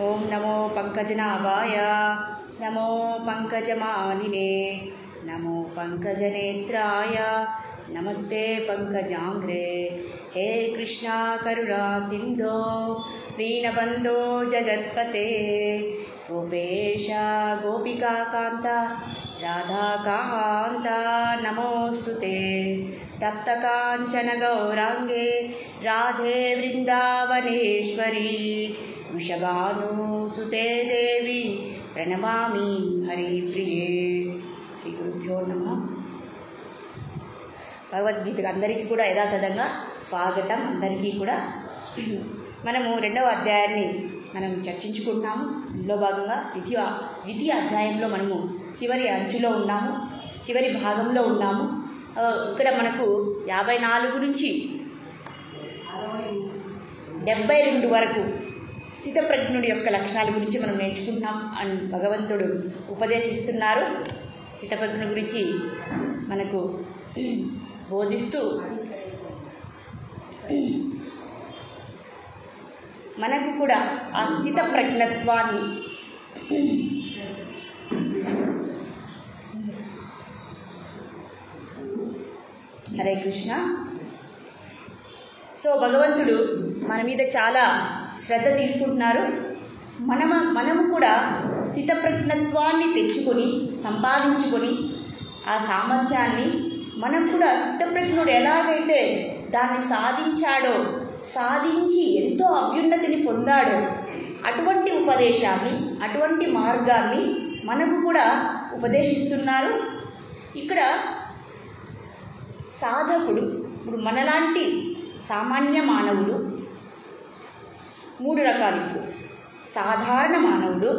ఓం నమో పంకజనాభాయ నమో పంకజమాలినే నమో పంకజనేత్రాయ నమస్తే పంకజాంగ్రే. హే కృష్ణ కరుణా సింధో దీనబంధో జగత్పతే గోపేశ గోపికాకాంత రాధాకాంత నమోస్తుతే. తప్త కాంచన గౌరాంగే రాధే వృందావనేశ్వరి వృషభానుసుతే దేవి ప్రణమామి హరిప్రియే. శ్రీ గురుభ్యో నమః. భగవద్గీతకు అందరికీ కూడా యథాతథంగా స్వాగతం. అందరికీ కూడా మనము 2వ అధ్యాయాన్ని మనం చర్చించుకుంటున్నాము. ఇందులో భాగంగా ద్వితీయ అధ్యాయంలో మనము చివరి అంచులో ఉన్నాము, చివరి భాగంలో ఉన్నాము. ఇక్కడ మనకు 54 నుంచి 72 వరకు స్థితప్రజ్ఞుడి యొక్క లక్షణాల గురించి మనం నేర్చుకుంటున్నాం అని భగవంతుడు ఉపదేశిస్తున్నారు. స్థితప్రజ్ఞుడి గురించి మనకు బోధిస్తూ మనకు కూడా ఆ స్థిత ప్రజ్ఞత్వాన్ని హరే కృష్ణ. సో భగవంతుడు మన మీద చాలా శ్రద్ధ తీసుకుంటున్నారు. మనము కూడా స్థితప్రజ్ఞత్వాన్ని తెచ్చుకొని సంపాదించుకొని ఆ సామర్థ్యాన్ని మనం కూడా స్థితప్రజ్ఞుడు ఎలాగైతే దాన్ని సాధించి ఎంతో అభ్యున్నతిని పొందాడో అటువంటి ఉపదేశాన్ని, అటువంటి మార్గాన్ని మనకు కూడా ఉపదేశిస్తున్నారు. ఇక్కడ సాధకుడు, ఇప్పుడు మనలాంటి సామాన్య మానవుడు 3 రకాలు. సాధారణ మానవుడు,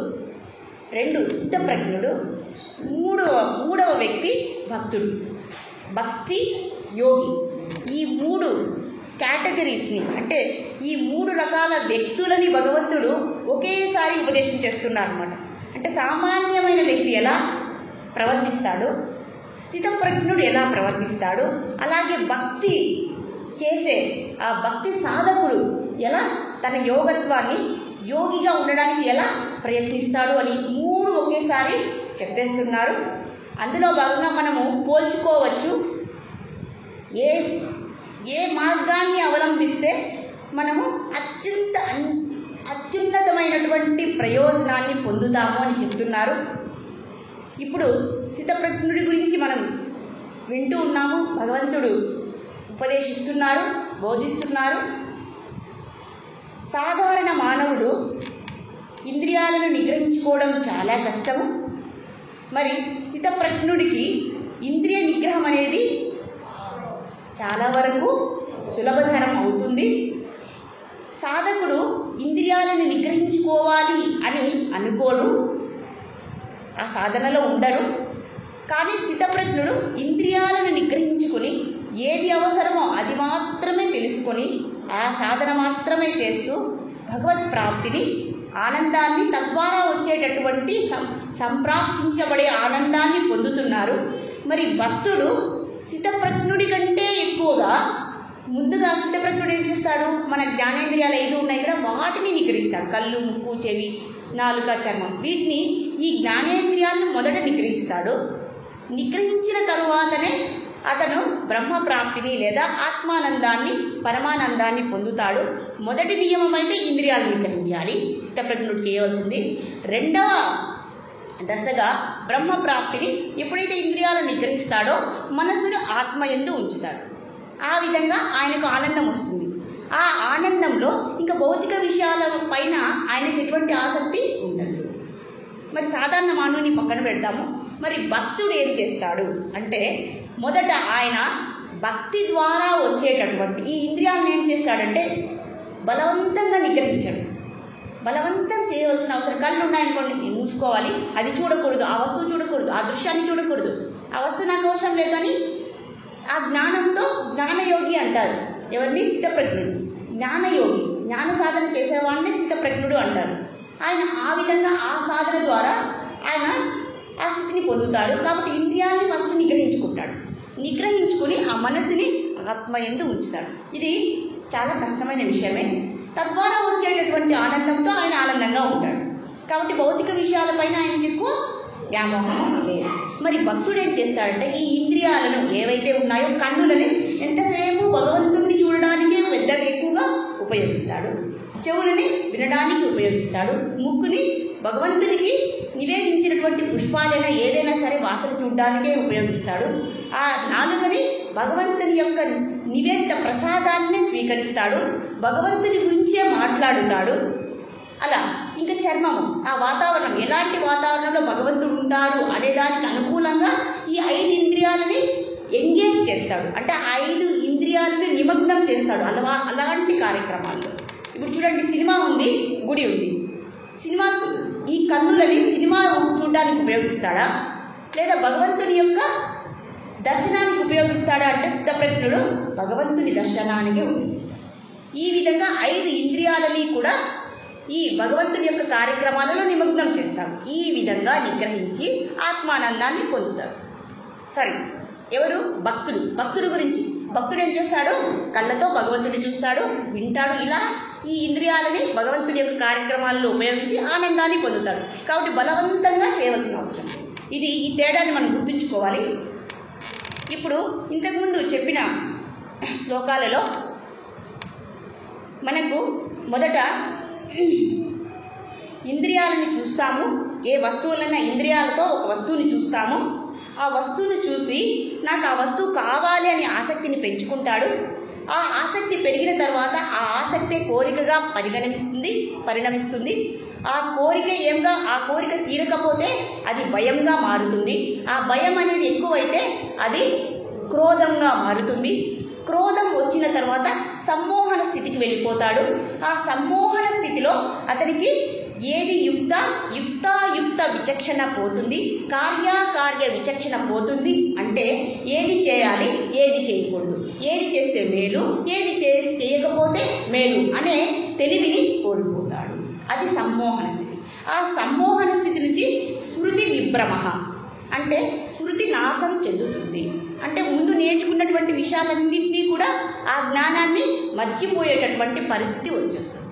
2 స్థితప్రజ్ఞుడు, మూడవ వ్యక్తి భక్తుడు, భక్తి యోగి. ఈ 3 కేటగిరీస్ని, అంటే ఈ 3 రకాల వ్యక్తులని భగవంతుడు ఒకేసారి ఉపదేశం చేస్తున్నారు అన్నమాట. అంటే సామాన్యమైన వ్యక్తి ఎలా ప్రవర్తిస్తాడో, స్థితప్రజ్ఞుడు ఎలా ప్రవర్తిస్తాడో, అలాగే భక్తి చేసే ఆ భక్తి సాధకుడు ఎలా తన యోగత్వాన్ని, యోగిగా ఉండడానికి ఎలా ప్రయత్నిస్తాడు అని 3 ఒకేసారి చెప్పేస్తున్నారు. అందులో భాగంగా మనము పోల్చుకోవచ్చు. ఏ మార్గాన్ని అవలంబిస్తే మనము అత్యున్నతమైనటువంటి ప్రయోజనాన్ని పొందుతాము అని చెప్తున్నారు. ఇప్పుడు స్థితప్రజ్ఞుడి గురించి మనం వింటూ ఉన్నాము. భగవంతుడు ఉపదేశిస్తున్నారు, బోధిస్తున్నారు. సాధారణ మానవుడు ఇంద్రియాలను నిగ్రహించుకోవడం చాలా కష్టము. మరి స్థితప్రజ్ఞుడికి ఇంద్రియ నిగ్రహం అనేది చాలా వరకు సులభతరం అవుతుంది. సాధకుడు ఇంద్రియాలను నిగ్రహించుకోవాలి అని అనుకోడు, ఆ సాధనలో ఉండరు. కానీ స్థితప్రజ్ఞుడు ఇంద్రియాలను నిగ్రహించుకొని ఏది అవసరమో అది మాత్రమే తెలుసుకొని ఆ సాధన మాత్రమే చేస్తూ భగవత్ ప్రాప్తిని, ఆనందాన్ని, తద్వారా వచ్చేటటువంటి సంప్రాప్తించబడే ఆనందాన్ని పొందుతున్నారు. మరి భక్తుడు స్థితప్రజ్ఞుడి కంటే ఎక్కువగా ముందుగా స్థితప్రజ్ఞుడు ఏం చేస్తాడు? మన జ్ఞానేంద్రియాలు 5 ఉన్నాయి కదా, వాటిని నిగ్రహిస్తాడు. కళ్ళు, ముక్కు, చెవి, నాలుక, చర్మం, వీటిని, ఈ జ్ఞానేంద్రియాలను మొదట నిగ్రహిస్తాడు. నిగ్రహించిన తరువాతనే అతను బ్రహ్మప్రాప్తిని లేదా ఆత్మానందాన్ని, పరమానందాన్ని పొందుతాడు. మొదటి నియమం అయితే ఇంద్రియాలను నిగ్రహించాలి, స్థితప్రజ్ఞుడు చేయవలసింది. 2వ దశగా బ్రహ్మప్రాప్తిని ఎప్పుడైతే ఇంద్రియాలను నిగ్రహిస్తాడో మనసును ఆత్మయందు ఉంచుతాడు. ఆ విధంగా ఆయనకు ఆనందం వస్తుంది. ఆ ఆనందంలో ఇంకా భౌతిక విషయాల పైన ఆయనకు ఎటువంటి ఆసక్తి ఉండదు. మరి సాధారణ మానవుని పక్కన పెడతాము. మరి భక్తుడు ఏం చేస్తాడు అంటే, మొదట ఆయన భక్తి ద్వారా వచ్చేటటువంటి ఈ ఇంద్రియాలను ఏం చేస్తాడంటే బలవంతంగా నిగ్రహించడు. బలవంతం చేయవలసిన అవసరం, కళ్ళు ఉన్నాయనుకోండి, మూసుకోవాలి, అది చూడకూడదు, ఆ వస్తువు చూడకూడదు, ఆ దృశ్యాన్ని చూడకూడదు, ఆ వస్తువు నాకు అవసరం లేదని ఆ జ్ఞానంతో జ్ఞానయోగి అంటారు. ఎవరిని? స్థితప్రజ్ఞుడు. జ్ఞానయోగి, జ్ఞాన సాధన చేసేవాడిని స్థితప్రజ్ఞుడు అంటారు. ఆయన ఆ విధంగా ఆ సాధన ద్వారా ఆయన ఆ స్థితిని పొందుతారు. కాబట్టి ఇంద్రియాన్ని ఫస్ట్ నిగ్రహించుకుంటాడు. నిగ్రహించుకుని ఆ మనసుని ఆత్మయందు ఉంచుతాడు. ఇది చాలా కష్టమైన విషయమే. తద్వారా వచ్చేటటువంటి ఆనందంతో ఆయన ఆనందంగా ఉంటాడు. కాబట్టి భౌతిక విషయాలపైన ఆయనకి ఎక్కువ వ్యామోహం లేదు. మరి భక్తుడు ఏం చేస్తాడంటే ఈ ఇంద్రియాలను ఏవైతే ఉన్నాయో కన్నులని ఎంతసేపు భగవంతుడిని చూడడానికే పెద్దగా ఎక్కువగా ఉపయోగిస్తాడు, చెవులని వినడానికి ఉపయోగిస్తాడు, ముక్కుని భగవంతునికి నివేదించినటువంటి పుష్పాలైనా ఏదైనా సరే వాసన చూడడానికే ఉపయోగిస్తాడు, ఆ నాలుకని భగవంతుని యొక్క నివేదిత ప్రసాదాన్ని స్వీకరిస్తాడు, భగవంతుని గురించే మాట్లాడుతాడు. అలా ఇంకా చర్మము, ఆ వాతావరణం ఎలాంటి వాతావరణంలో భగవంతుడు ఉంటారు అనే దానికి అనుకూలంగా ఈ 5 ఇంద్రియాలని ఎంగేజ్ చేస్తాడు. అంటే 5 ఇంద్రియాలని నిమగ్నం చేస్తాడు అలాంటి కార్యక్రమాల్లో. ఇప్పుడు చూడండి, సినిమా ఉంది, గుడి ఉంది. సినిమా ఈ కన్నులని సినిమా చూడడానికి ఉపయోగిస్తాడా లేదా భగవంతుని యొక్క దర్శనానికి ఉపయోగిస్తాడా అంటే స్థితప్రజ్ఞుడు భగవంతుని దర్శనానికి ఉపయోగిస్తాడు. ఈ విధంగా 5 ఇంద్రియాలని కూడా ఈ భగవంతుని యొక్క కార్యక్రమాలలో నిమగ్నం చేస్తాడు. ఈ విధంగా నిగ్రహించి ఆత్మానందాన్ని పొందుతాడు. సరే, ఎవరు? భక్తుడు. భక్తుడు గురించి, భక్తుడు ఏం చేస్తాడు? కళ్ళతో భగవంతుని చూస్తాడు, వింటాడు. ఇలా ఈ ఇంద్రియాలని భగవంతుని యొక్క కార్యక్రమాల్లో ఉపయోగించి ఆనందాన్ని పొందుతాడు. కాబట్టి బలవంతంగా చేయవలసిన అవసరం. ఈ తేడాన్ని మనం గుర్తుంచుకోవాలి. ఇప్పుడు ఇంతకుముందు చెప్పిన శ్లోకాలలో మనకు మొదట ఇంద్రియాలను చూస్తాము. ఏ వస్తువులైనా ఇంద్రియాలతో ఒక వస్తువుని చూస్తాము. ఆ వస్తువును చూసి నాకు ఆ వస్తువు కావాలి అని ఆసక్తిని పెంచుకుంటాడు. ఆ ఆసక్తి పెరిగిన తర్వాత ఆ ఆసక్తే కోరికగా పరిణమిస్తుంది. ఆ కోరిక తీరకపోతే అది భయంగా మారుతుంది. ఆ భయం అనేది ఎక్కువైతే అది క్రోధంగా మారుతుంది. క్రోధం వచ్చిన తర్వాత సమ్మోహన స్థితికి వెళ్ళిపోతాడు. ఆ సమ్మోహన స్థితిలో అతనికి ఏది యుక్తాయుక్త విచక్షణ పోతుంది, కార్యాకార్య విచక్షణ పోతుంది. అంటే ఏది చేయాలి, ఏది చేయకూడదు, ఏది చేస్తే మేలు, ఏది చేయకపోతే మేలు అనే తెలివిని కోల్పోతాడు. అది సమ్మోహన స్థితి. ఆ సమ్మోహన స్థితి నుంచి స్మృతి విభ్రమ అంటే స్మృతి నాశం చెందుతుంది. అంటే ముందు నేర్చుకున్నటువంటి విషయాలన్నింటినీ కూడా ఆ జ్ఞానాన్ని మర్చిపోయేటటువంటి పరిస్థితి వచ్చేస్తుంది.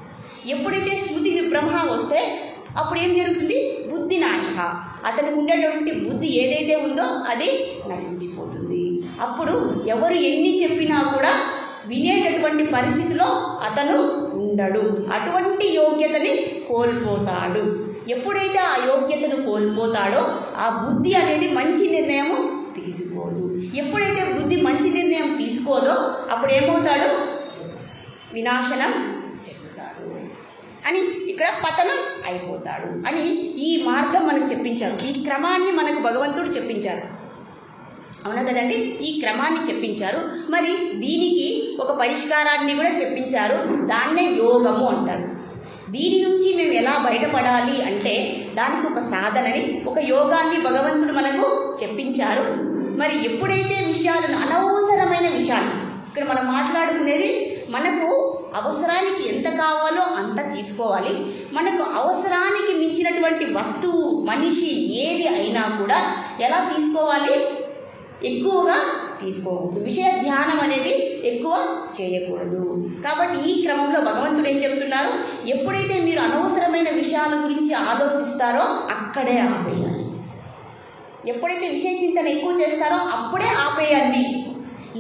ఎప్పుడైతే స్మృతి విభ్రమ వస్తే అప్పుడు ఏం జరుగుతుంది? బుద్ధి నాశ. అతనికి ఉండేటువంటి బుద్ధి ఏదైతే ఉందో అది నశించిపోతుంది. అప్పుడు ఎవరు ఎన్ని చెప్పినా కూడా వినేటటువంటి పరిస్థితిలో అతను ఉండడు. అటువంటి యోగ్యతని కోల్పోతాడు. ఎప్పుడైతే ఆ యోగ్యతను కోల్పోతాడో ఆ బుద్ధి అనేది మంచి నిర్ణయం తీసుకోదు. ఎప్పుడైతే బుద్ధి మంచి నిర్ణయం తీసుకోదో అప్పుడు ఏమవుతాడు? వినాశనం చెందుతాడు అని, ఇక్కడ పతనం అయిపోతాడు అని ఈ మార్గం మనకు చెప్పించారు. ఈ క్రమాన్ని మనకు భగవంతుడు చెప్పించారు. అవునా కదండి? ఈ క్రమాన్ని చెప్పించారు. మరి దీనికి ఒక పరిష్కారాన్ని కూడా చెప్పించారు. దాన్నే యోగము అంటారు. దీని నుంచి మేము ఎలా బయటపడాలి అంటే దానికి ఒక సాధనని, ఒక యోగాన్ని భగవంతుడు మనకు చెప్పించారు. మరి ఎప్పుడైతే విషయాలను, అనవసరమైన విషయాలు, ఇక్కడ మనం మాట్లాడుకునేది మనకు అవసరానికి ఎంత కావాలో అంత తీసుకోవాలి. మనకు అవసరానికి మించినటువంటి వస్తువు, మనిషి ఏది అయినా కూడా ఎలా తీసుకోవాలి? ఎక్కువగా తీసుకోకూడదు. విషయ ధ్యానం అనేది ఎక్కువ చేయకూడదు. కాబట్టి ఈ క్రమంలో భగవంతుడు ఏం చెప్తున్నారు? ఎప్పుడైతే మీరు అనవసరమైన విషయాల గురించి ఆలోచిస్తారో అక్కడే ఆపేయాలి. ఎప్పుడైతే విషయ చింతన ఎక్కువ చేస్తారో అప్పుడే ఆపేయండి.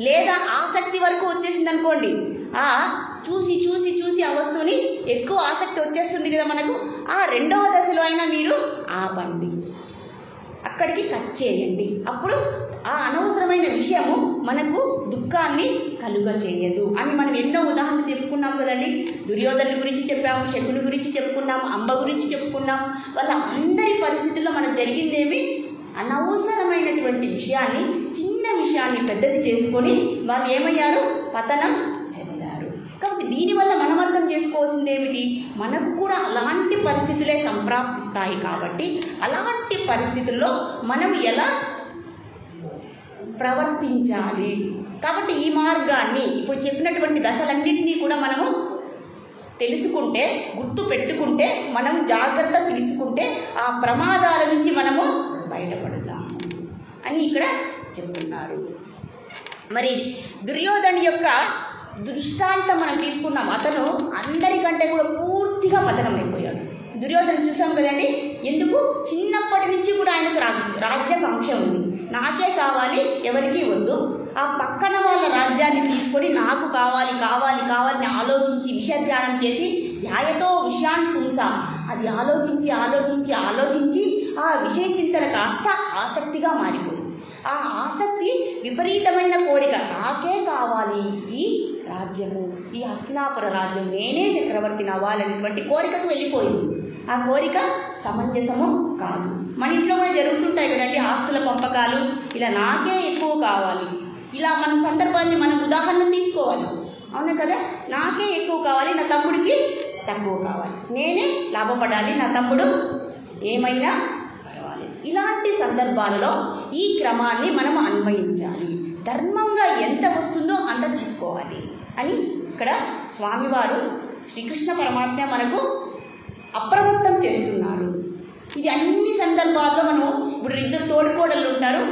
లేదా ఆసక్తి వరకు వచ్చేసింది అనుకోండి, చూసి చూసి చూసి ఆ వస్తువుని ఎక్కువ ఆసక్తి వచ్చేస్తుంది కదా మనకు, ఆ రెండవ దశలో అయినా మీరు ఆపండి, అక్కడికి కట్ చేయండి. అప్పుడు ఆ అనవసరమైన విషయము మనకు దుఃఖాన్ని కలుగ చేయదు అని మనం ఎన్నో ఉదాహరణలు చెప్పుకున్నాం కదండి. దుర్యోధను గురించి చెప్పాము, శకుని గురించి చెప్పుకున్నాము, అంబ గురించి చెప్పుకున్నాం. వాళ్ళ అందరి పరిస్థితుల్లో మనకు జరిగిందేమి? అనవసరమైనటువంటి విషయాన్ని, చిన్న విషయాన్ని పెద్దది చేసుకొని వాళ్ళు ఏమయ్యారు? పతనం చెందారు. కాబట్టి దీనివల్ల మనం అర్థం చేసుకోవాల్సింది ఏమిటి? మనకు కూడా అలాంటి పరిస్థితులే సంప్రాప్తిస్తాయి. కాబట్టి అలాంటి పరిస్థితుల్లో మనం ఎలా ప్రవర్తించాలి? కాబట్టి ఈ మార్గాన్ని, ఇప్పుడు చెప్పినటువంటి దశలన్నింటినీ కూడా మనము తెలుసుకుంటే, గుర్తు పెట్టుకుంటే, మనం జాగ్రత్త తీసుకుంటే ఆ ప్రమాదాల నుంచి మనము బయటపడతాము అని ఇక్కడ చెప్తున్నారు. మరి దుర్యోధను యొక్క దృష్టాంతం మనం తీసుకున్నాం. అతను అందరికంటే కూడా పూర్తిగా పతనమైపోయాడు. దుర్యోధన చూసాం కదండి. ఎందుకు? చిన్నప్పటి నుంచి కూడా ఆయనకు రాజ్యాకాంక్ష ఉంది. నాకే కావాలి, ఎవరికి వద్దు. ఆ పక్కన వాళ్ళ రాజ్యాన్ని తీసుకొని నాకు కావాలి కావాలి కావాలని ఆలోచించి విషధ్యానం చేసి ధ్యాయతో విషయాన్ని పుంసా, అది ఆలోచించి ఆలోచించి ఆలోచించి ఆ విషయ చింతన కాస్త ఆసక్తిగా మారిపోయింది. ఆ ఆసక్తి విపరీతమైన కోరిక, నాకే కావాలి ఈ రాజ్యము, ఈ హస్తినాపుర రాజ్యం, నేనే చక్రవర్తిని అవ్వాలనేటువంటి కోరికకు వెళ్ళిపోయింది. ఆ కోరిక సమంజసము కాదు. మన ఇంట్లో కూడా జరుగుతుంటాయి కదండి ఆస్తుల పంపకాలు. ఇలా నాకే ఎక్కువ కావాలి, ఇలా మన సందర్భాన్ని మనం ఉదాహరణ తీసుకోవాలి. అవునా కదా? నాకే ఎక్కువ కావాలి, నా తమ్ముడికి తక్కువ కావాలి, నేనే లాభపడాలి, నా తమ్ముడు ఏమైనా పర్వాలేదు. ఇలాంటి సందర్భాలలో ఈ క్రమాన్ని మనం అన్వయించాలి. ధర్మంగా ఎంత వస్తుందో అంత తీసుకోవాలి అని ఇక్కడ స్వామివారు శ్రీకృష్ణ పరమాత్మ మనకు అప్రమత్తం చేస్తున్నారు. ఇది అన్ని సందర్భాల్లో మనం ఇప్పుడు ఇద్దరు తోడుకోడళ్ళు ఉంటారు.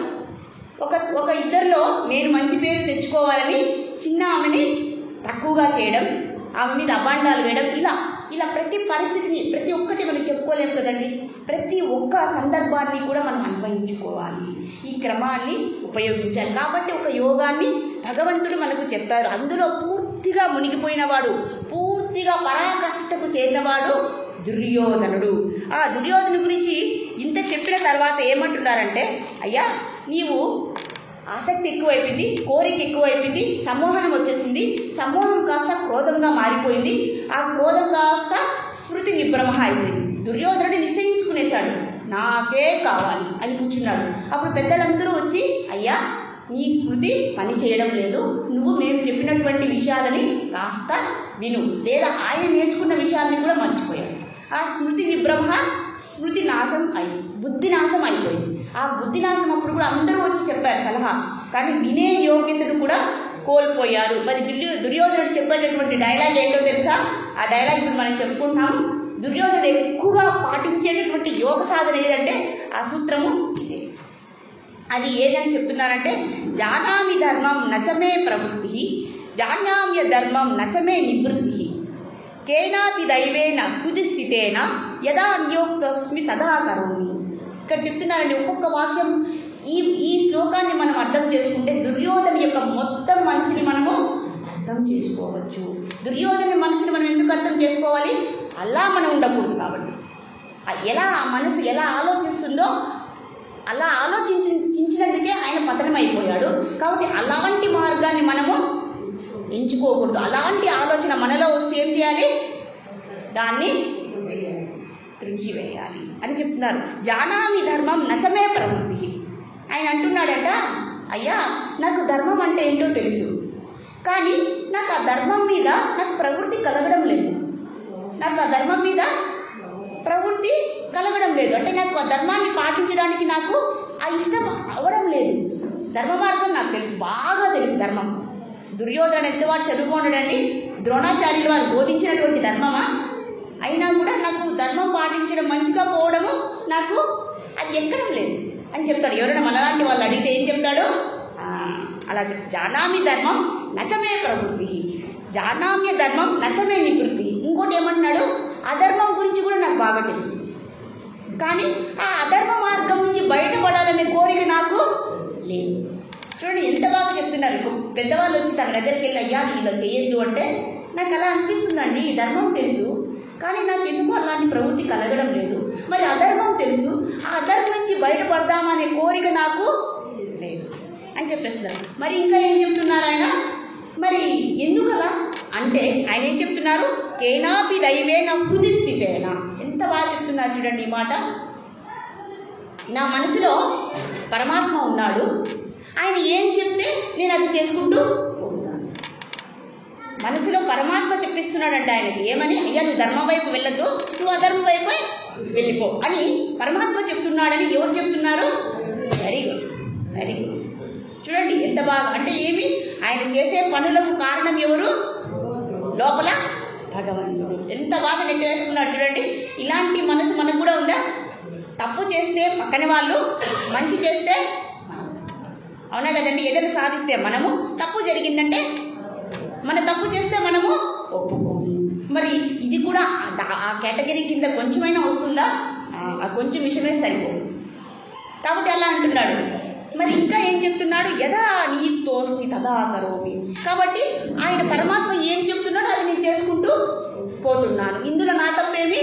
ఒక ఇద్దరిలో నేను మంచి పేరు తెచ్చుకోవాలని చిన్న ఆమెని తక్కువగా చేయడం, ఆమె మీద అబాండాలు వేయడం, ఇలా ప్రతి పరిస్థితిని ప్రతి ఒక్కటి మనం చెప్పుకోలేము కదండి. ప్రతి ఒక్క సందర్భాన్ని కూడా మనం అన్వయించుకోవాలి, ఈ క్రమాన్ని ఉపయోగించాలి. కాబట్టి ఒక యోగాన్ని భగవంతుడు మనకు చెప్పారు. అందులో పూర్తిగా మునిగిపోయినవాడు, పూర్తిగా పరాకాష్ఠకు చేరినవాడు దుర్యోధనుడు. ఆ దుర్యోధను గురించి ఇంత చెప్పిన తర్వాత ఏమంటున్నారంటే, అయ్యా నీవు ఆసక్తి ఎక్కువైపోయింది, కోరిక ఎక్కువైపోయింది, సమ్మోహనం వచ్చేసింది, సమ్మోహం కాస్త క్రోధంగా మారిపోయింది, ఆ క్రోధం కాస్త స్మృతి విభ్రమ అయిపోయింది. దుర్యోధనుడు నిశ్చయించుకునేశాడు, నాకే కావాలి అని కూర్చున్నాడు. అప్పుడు పెద్దలందరూ వచ్చి, అయ్యా నీ స్మృతి పని చేయడం లేదు, నువ్వు మేము చెప్పినటువంటి విషయాలని కాస్త విను, లేదా ఆయన నేర్చుకున్న విషయాలని కూడా మర్చిపోయాడు. ఆ స్మృతి విభ్రమ, స్మృతి నాశం బుద్ధి నాశం అయిపోయింది. ఆ బుద్ధి నాశం అప్పుడు కూడా అందరూ వచ్చి చెప్పారు సలహా, కానీ వినే యోగ్యతను కూడా కోల్పోయారు. మరి దుర్యోధనుడు చెప్పేటటువంటి డైలాగ్ ఏంటో తెలుసా? ఆ డైలాగ్ ఇప్పుడు మనం చెప్పుకుంటున్నాము. దుర్యోధనుడు ఎక్కువగా పాటించేటటువంటి యోగ సాధన ఏదంటే ఆ సూత్రము ఇదే. అది ఏదని చెప్తున్నారంటే, జానామి ధర్మం నచమే ప్రవృత్తి, జాన్యామ్య ధర్మం నచమే నివృత్తి, కేనాపి దైవేన హృది స్థితేన యదా నియోక్తస్మి తదా కరోమి. ఇక్కడ చెప్తున్నారండి ఒక్కొక్క వాక్యం. ఈ శ్లోకాన్ని మనం అర్థం చేసుకుంటే దుర్యోధన యొక్క మొత్తం మనసుని మనము అర్థం చేసుకోవచ్చు. దుర్యోధన మనసుని మనం ఎందుకు అర్థం చేసుకోవాలి? అలా మనం ఉండకూడదు కాబట్టి. ఎలా ఆ మనసు ఎలా ఆలోచిస్తుందో అలా ఆలోచించినందుకే ఆయన పతనమైపోయాడు. కాబట్టి అలాంటి మార్గాన్ని మనము ఎంచుకోకూడదు. అలాంటి ఆలోచన మనలో వస్తే ఏం చేయాలి? దాన్ని త్రుంచివేయాలి అని చెప్తున్నారు. జానామి ధర్మం నచమే ప్రవృత్తి. ఆయన అంటున్నాడంట, అయ్యా నాకు ధర్మం అంటే ఏంటో తెలుసు, కానీ నాకు ఆ ధర్మం మీద నాకు ప్రవృత్తి కలగడం లేదు. నాకు ఆ ధర్మం మీద ప్రవృత్తి కలగడం లేదు అంటే నాకు ఆ ధర్మాన్ని పాటించడానికి నాకు ఆ ఇష్టం అవ్వడం లేదు. ధర్మ మార్గం నాకు తెలుసు, బాగా తెలుసు ధర్మం. దుర్యోధన ఎంతవాడు చదువుకోండి, ద్రోణాచార్యులు వారు బోధించినటువంటి ధర్మమా? అయినా కూడా నాకు ధర్మం పాటించడం, మంచిగా పోవడము నాకు అది ఎక్కడం లేదు అని చెప్తాడు. ఎవరైనా మనలాంటి వాళ్ళు అడిగితే ఏం చెప్తాడు? అలా జానామి ధర్మం నచమే ప్రవృత్తి, జానామ్య ధర్మం నచమే నివృత్తి. ఇంకోటి ఏమంటున్నాడు? అధర్మం గురించి కూడా నాకు బాగా తెలుసు, కానీ ఆ అధర్మ మార్గం నుంచి బయటపడాలనే కోరిక నాకు లేదు. చూడండి ఎంత బాగా చెప్తున్నారు. పెద్దవాళ్ళు వచ్చి తన దగ్గరికి వెళ్ళి, అయ్యా ఇలా చేయొద్దు అంటే, నాకు అలా అనిపిస్తుందండి, ఈ ధర్మం తెలుసు కానీ నాకు ఎందుకు అలాంటి ప్రవృత్తి కలగడం లేదు. మరి అధర్మం తెలుసు, ఆ అధర్మం నుంచి బయటపడదామనే కోరిక నాకు లేదు అని చెప్పేస్తున్నారు. మరి ఇంకా ఏం చెప్తున్నారు ఆయన? మరి ఎందుకలా అంటే ఆయన ఏం చెప్తున్నారు? కేనాపి దైవేన హృది స్థితేనా. ఎంత బాగా చెప్తున్నారు చూడండి ఈ మాట. నా మనసులో పరమాత్మ ఉన్నాడు, ఆయన ఏం చెప్తే నేను అది చేసుకుంటూ పోతాను. మనసులో పరమాత్మ చెప్పిస్తున్నాడంటే ఆయనకి ఏమని? అయ్యా నువ్వు ధర్మం వైపు వెళ్ళొద్దు, నువ్వు అధర్మం వైపు వెళ్ళిపో అని పరమాత్మ చెప్తున్నాడని ఎవరు చెప్తున్నారు? Very good, very good. చూడండి ఎంత బాగా అంటే ఏమి? ఆయన చేసే పనులకు కారణం ఎవరు? లోపల భగవంతుడు. ఎంత బాగా నెట్టివేసుకున్నాడు చూడండి. ఇలాంటి మనసు మనకు కూడా ఉందా? తప్పు చేస్తే పక్కన వాళ్ళు, మంచి చేస్తే అవునా కదండి? ఏదైనా సాధిస్తే మనము, తప్పు జరిగిందంటే మన తప్పు చేస్తే మనము ఒప్పుకోము. మరి ఇది కూడా ఆ కేటగిరీ కింద కొంచెమైనా వస్తుందా? ఆ కొంచెం విషయమే సరిపోదు. కాబట్టి అలా అంటున్నాడు. మరి ఇంకా ఏం చెప్తున్నాడు? యదా నీతోస్మి తదా కరోమి. కాబట్టి ఆయన పరమాత్మ ఏం చెప్తున్నాడో అది నేను చేసుకుంటూ పోతున్నాను, ఇందులో నా తప్పేమి.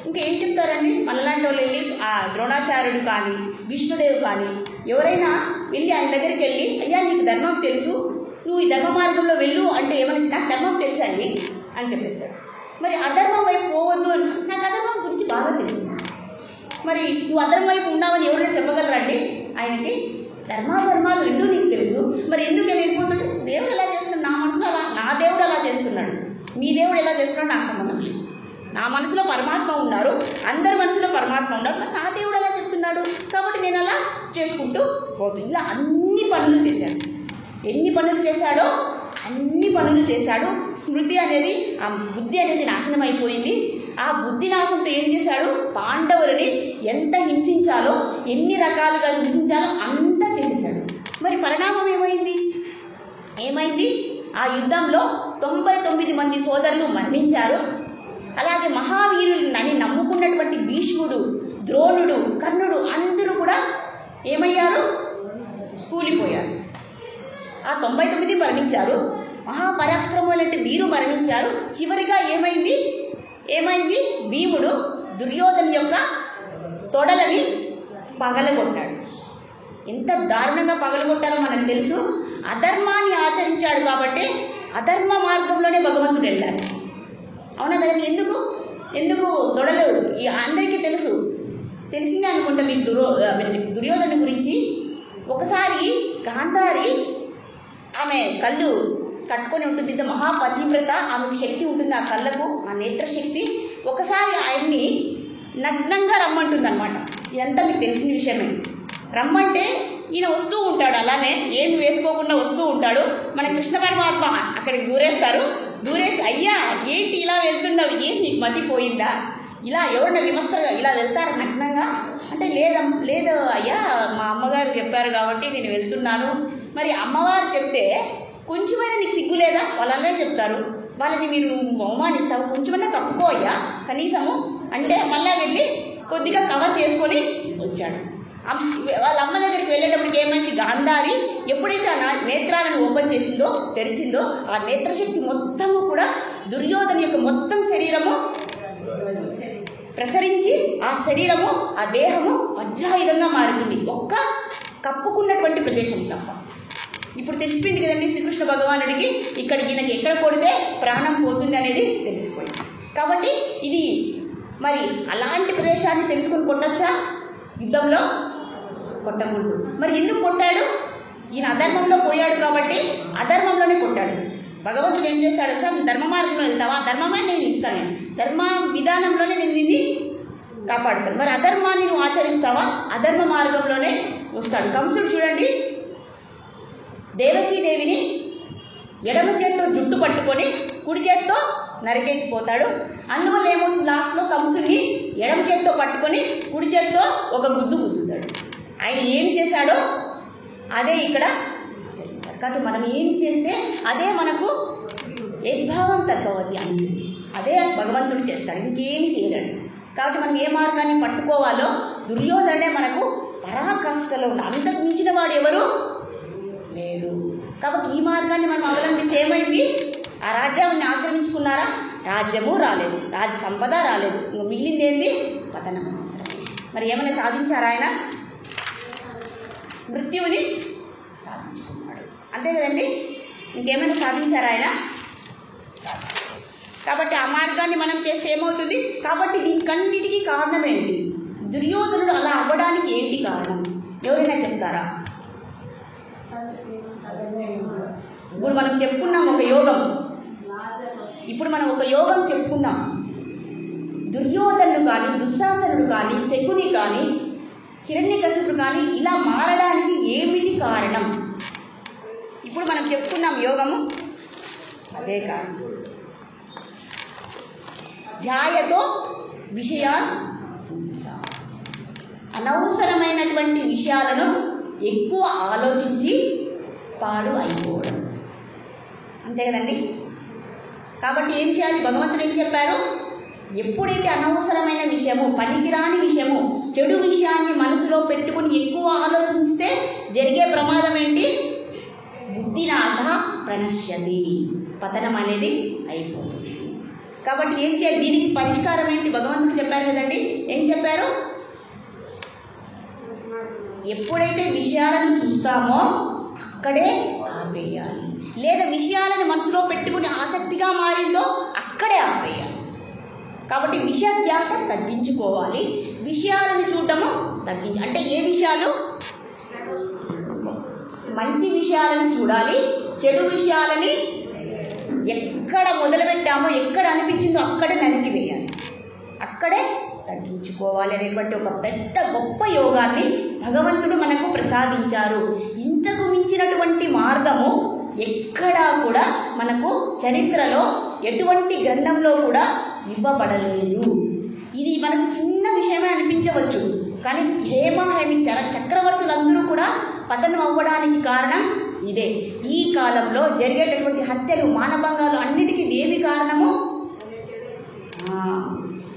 ఇంకేం చెప్తారండి మనలాంటి వాళ్ళు వెళ్ళి ఆ ద్రోణాచార్యుడు కానీ విష్ణుదేవు కానీ ఎవరైనా వెళ్ళి ఆయన దగ్గరికి వెళ్ళి, అయ్యా నీకు ధర్మం తెలుసు, నువ్వు ఈ ధర్మ మార్గంలో వెళ్ళు అంటే ఏమని, నాకు ధర్మం తెలుసండి అని చెప్పేస్తాడు. మరి అధర్మం వైపు పోవద్దు, నాకు అధర్మం గురించి బాగా తెలుసు. మరి నువ్వు అధర్మం వైపు ఉన్నావని ఎవరైనా చెప్పగలరండి? ఆయనకి ధర్మాధర్మాలు రెండూ నీకు తెలుసు, మరి ఎందుకు వెళ్ళిపోతుంటే దేవుడు ఎలా చేస్తున్నాడు, నా మనసులో అలా, నా దేవుడు అలా చేస్తున్నాడు, మీ దేవుడు ఎలా చేస్తున్నాడు నాకు సంబంధం లేదు. నా మనసులో పరమాత్మ ఉన్నారు, అందరి మనసులో పరమాత్మ ఉన్నారు, మరి నా దేవుడు అలా చెప్తున్నాడు కాబట్టి నేను అలా చేసుకుంటూ పోతుంది. ఇలా అన్ని పనులు చేశాడు. ఎన్ని పనులు చేశాడో అన్ని పనులు చేశాడు. స్మృతి అనేది, ఆ బుద్ధి అనేది నాశనం అయిపోయింది. ఆ బుద్ధి నాశనంతో ఏం చేశాడు? పాండవులని ఎంత హింసించాలో, ఎన్ని రకాలుగా హింసించాలో అంతా చేసేసాడు. మరి పరిణామం ఏమైంది? ఆ యుద్ధంలో 99 మంది సోదరులు మరణించారు. అలాగే మహావీరులని నమ్ముకున్నటువంటి భీష్ముడు, ద్రోణుడు, కర్ణుడు అందరూ కూడా ఏమయ్యారు? కూలిపోయారు. ఆ 99 మరణించారు. మహాపరాక్రములంటే వీరు మరణించారు. చివరిగా ఏమైంది? భీముడు దుర్యోధన యొక్క తొడలని పగలగొట్టాడు. ఎంత దారుణంగా పగలగొట్టారో మనకు తెలుసు. అధర్మాన్ని ఆచరించాడు కాబట్టి అధర్మ మార్గంలోనే భగవంతుడు వెళ్ళాలి. అవునా కదండి? ఎందుకు తొడలు అందరికీ తెలిసిందే అనుకుంటా మీకు దుర్యోధన గురించి. ఒకసారి గాంధారి ఆమె కళ్ళు కట్టుకొని ఉంటుంది, ఇంత మహాపతివ్రత, ఆమెకు శక్తి ఉంటుంది, ఆ కళ్ళకు ఆ నేత్రశక్తి. ఒకసారి ఆయన్ని నగ్నంగా రమ్మంటుంది అనమాట. ఇదంతా మీకు తెలిసిన విషయమే. రమ్మంటే ఈయన వస్తూ ఉంటాడు, అలానే ఏమి వేసుకోకుండా వస్తూ ఉంటాడు. మన కృష్ణ పరమాత్మ అక్కడికి దూరేసి అయ్యా ఏంటి ఇలా వెళ్తున్నావు, ఏం నీకు మతిపోయిందా, ఇలా ఎవరిన విమర్శగా ఇలా వెళ్తారు నగ్నంగా అంటే, లేదు అయ్యా మా అమ్మగారు చెప్పారు కాబట్టి నేను వెళ్తున్నాను. మరి అమ్మవారు చెప్తే కొంచెమైనా నీకు సిగ్గు లేదా? వాళ్ళనే చెప్తారు, వాళ్ళని మీరు అవమానిస్తావు, కొంచెమైనా కప్పుకో అయ్యా కనీసము అంటే మళ్ళా వెళ్ళి కొద్దిగా కవర్ చేసుకొని వచ్చాడు. వాళ్ళ అమ్మ దగ్గరికి వెళ్ళేటప్పటికి ఏమైంది? గాంధారి ఎప్పుడైతే ఆ నేత్రాలను ఓపెన్ తెరిచిందో ఆ నేత్రశక్తి మొత్తము కూడా దుర్యోధన యొక్క మొత్తం శరీరము ప్రసరించి ఆ శరీరము, ఆ దేహము వజ్రాయుధంగా మారుతుంది, ఒక్క కప్పుకున్నటువంటి ప్రదేశం తప్ప. ఇప్పుడు తెలిసిపోయింది కదండి శ్రీకృష్ణ భగవానుడికి ఇక్కడ ఈయనకి ఎక్కడ కొడితే ప్రాణం పోతుంది అనేది తెలిసిపోయింది. కాబట్టి ఇది మరి అలాంటి ప్రదేశాన్ని తెలుసుకుని కొట్టచ్చా? యుద్ధంలో కొట్టకూడదు. మరి ఎందుకు కొట్టాడు? ఈయన అధర్మంలో పోయాడు కాబట్టి అధర్మంలోనే కొట్టాడు. భగవంతుడు ఏం చేస్తాడు సార్? ధర్మ మార్గంలో వెళ్తావా? ధర్మమే నేను ఇస్తాను, ధర్మ విధానంలోనే నేను నిన్ను కాపాడుతాను. మరి అధర్మాన్ని నువ్వు ఆచరిస్తావా? అధర్మ మార్గంలోనే వస్తాడు. కంసుడు చూడండి, దేవకీదేవిని ఎడమ చేత్తో జుట్టు పట్టుకొని కుడి చేత్తో నరికేకిపోతాడు. అందువల్ల ఏమవుతుంది? లాస్ట్లో కంసుని ఎడమ చేత్తో పట్టుకొని కుడి చేత్తో ఒక గుద్దుతాడు. ఆయన ఏం చేశాడో అదే ఇక్కడ. కాబట్టి మనం ఏం చేస్తే అదే మనకు యద్భావం తద్భవతి అని, అదే భగవంతుడు చేస్తాడు, ఇంకేమి చేయలేడు. కాబట్టి మనం ఏ మార్గాన్ని పట్టుకోవాలో, దుర్యోధనే మనకు పరాకష్టలో ఉన్న అంతకు మించిన వాడు ఎవరు లేరు. కాబట్టి ఈ మార్గాన్ని మనం అవలంబిస్తే ఏమైంది? ఆ రాజ్యాన్ని ఆక్రమించుకున్నారా? రాజ్యము రాలేదు, రాజ్య సంపద రాలేదు, మిగిలింది ఏంది? పతనం మాత్రమే. మరి ఏమైనా సాధించారా? ఆయన మృత్యువుని సాధించుకున్నాడు, అంతే కదండి. ఇంకేమైనా సాధించారా ఆయన? కాబట్టి ఆ మార్గాన్ని మనం చేస్తే ఏమవుతుంది? కాబట్టి దీనికన్నిటికీ కారణం ఏంటి? దుర్యోధనుడు అలా అవ్వడానికి ఏంటి కారణం? ఎవరైనా చెప్తారా? ఇప్పుడు మనం చెప్పుకున్నాం ఒక యోగం, చెప్పుకున్నాం. దుర్యోధనుడు కానీ, దుశ్శాసనుడు కానీ, శకుని కానీ, హిరణ్యకశిపుడు కానీ ఇలా మారడానికి ఏమిటి కారణం? ఇప్పుడు మనం చెప్పుకున్నాం యోగము, అదే కారణం. ధ్యాయతో విషయాన్ అనవసరమైనటువంటి విషయాలను ఎక్కువ ఆలోచించి పాడు అయిపోవడం. అంతే కదండి. కాబట్టి ఏం చేయాలి? భగవంతుడు ఏం చెప్పారు? ఎప్పుడైతే అనవసరమైన విషయము, పనికిరాని విషయము, చెడు విషయాన్ని మనసులో పెట్టుకుని ఎక్కువ ఆలోచిస్తే జరిగే ప్రమాదం ఏంటి? బుద్ధినాశ ప్రణశ్యతి, పతనం అనేది అయిపోతుంది. కాబట్టి ఏం చేయాలి? దీనికి పరిష్కారం ఏంటి? భగవంతుడు చెప్పారు కదండి. ఏం చెప్పారు? ఎప్పుడైతే విషయాలను చూస్తామో అక్కడే ఆపేయాలి, లేదా విషయాలను మనసులో పెట్టుకుని ఆసక్తిగా మారిందో అక్కడే ఆపేయాలి. కాబట్టి విషయ ధ్యాస తగ్గించుకోవాలి, విషయాలను చూడటము అంటే ఏ విషయాలు? మంచి విషయాలను చూడాలి, చెడు విషయాలని ఎక్కడ మొదలుపెట్టామో, ఎక్కడ అనిపించిందో అక్కడే నరికివేయాలి, అక్కడే తగ్గించుకోవాలి అనేటువంటి ఒక పెద్ద గొప్ప యోగాన్ని భగవంతుడు మనకు ప్రసాదించారు. ఇంతకు మించినటువంటి మార్గము ఎక్కడా కూడా మనకు చరిత్రలో ఎటువంటి గ్రంథంలో కూడా ఇవ్వబడలేదు. ఇది మనకు చిన్న విషయమే అనిపించవచ్చు, కానీ హేమి చక్రవర్తులందరూ కూడా పతనం అవ్వడానికి కారణం ఇదే. ఈ కాలంలో జరిగేటటువంటి హత్యలు, మానభంగాలు అన్నిటికీ దేవి కారణము?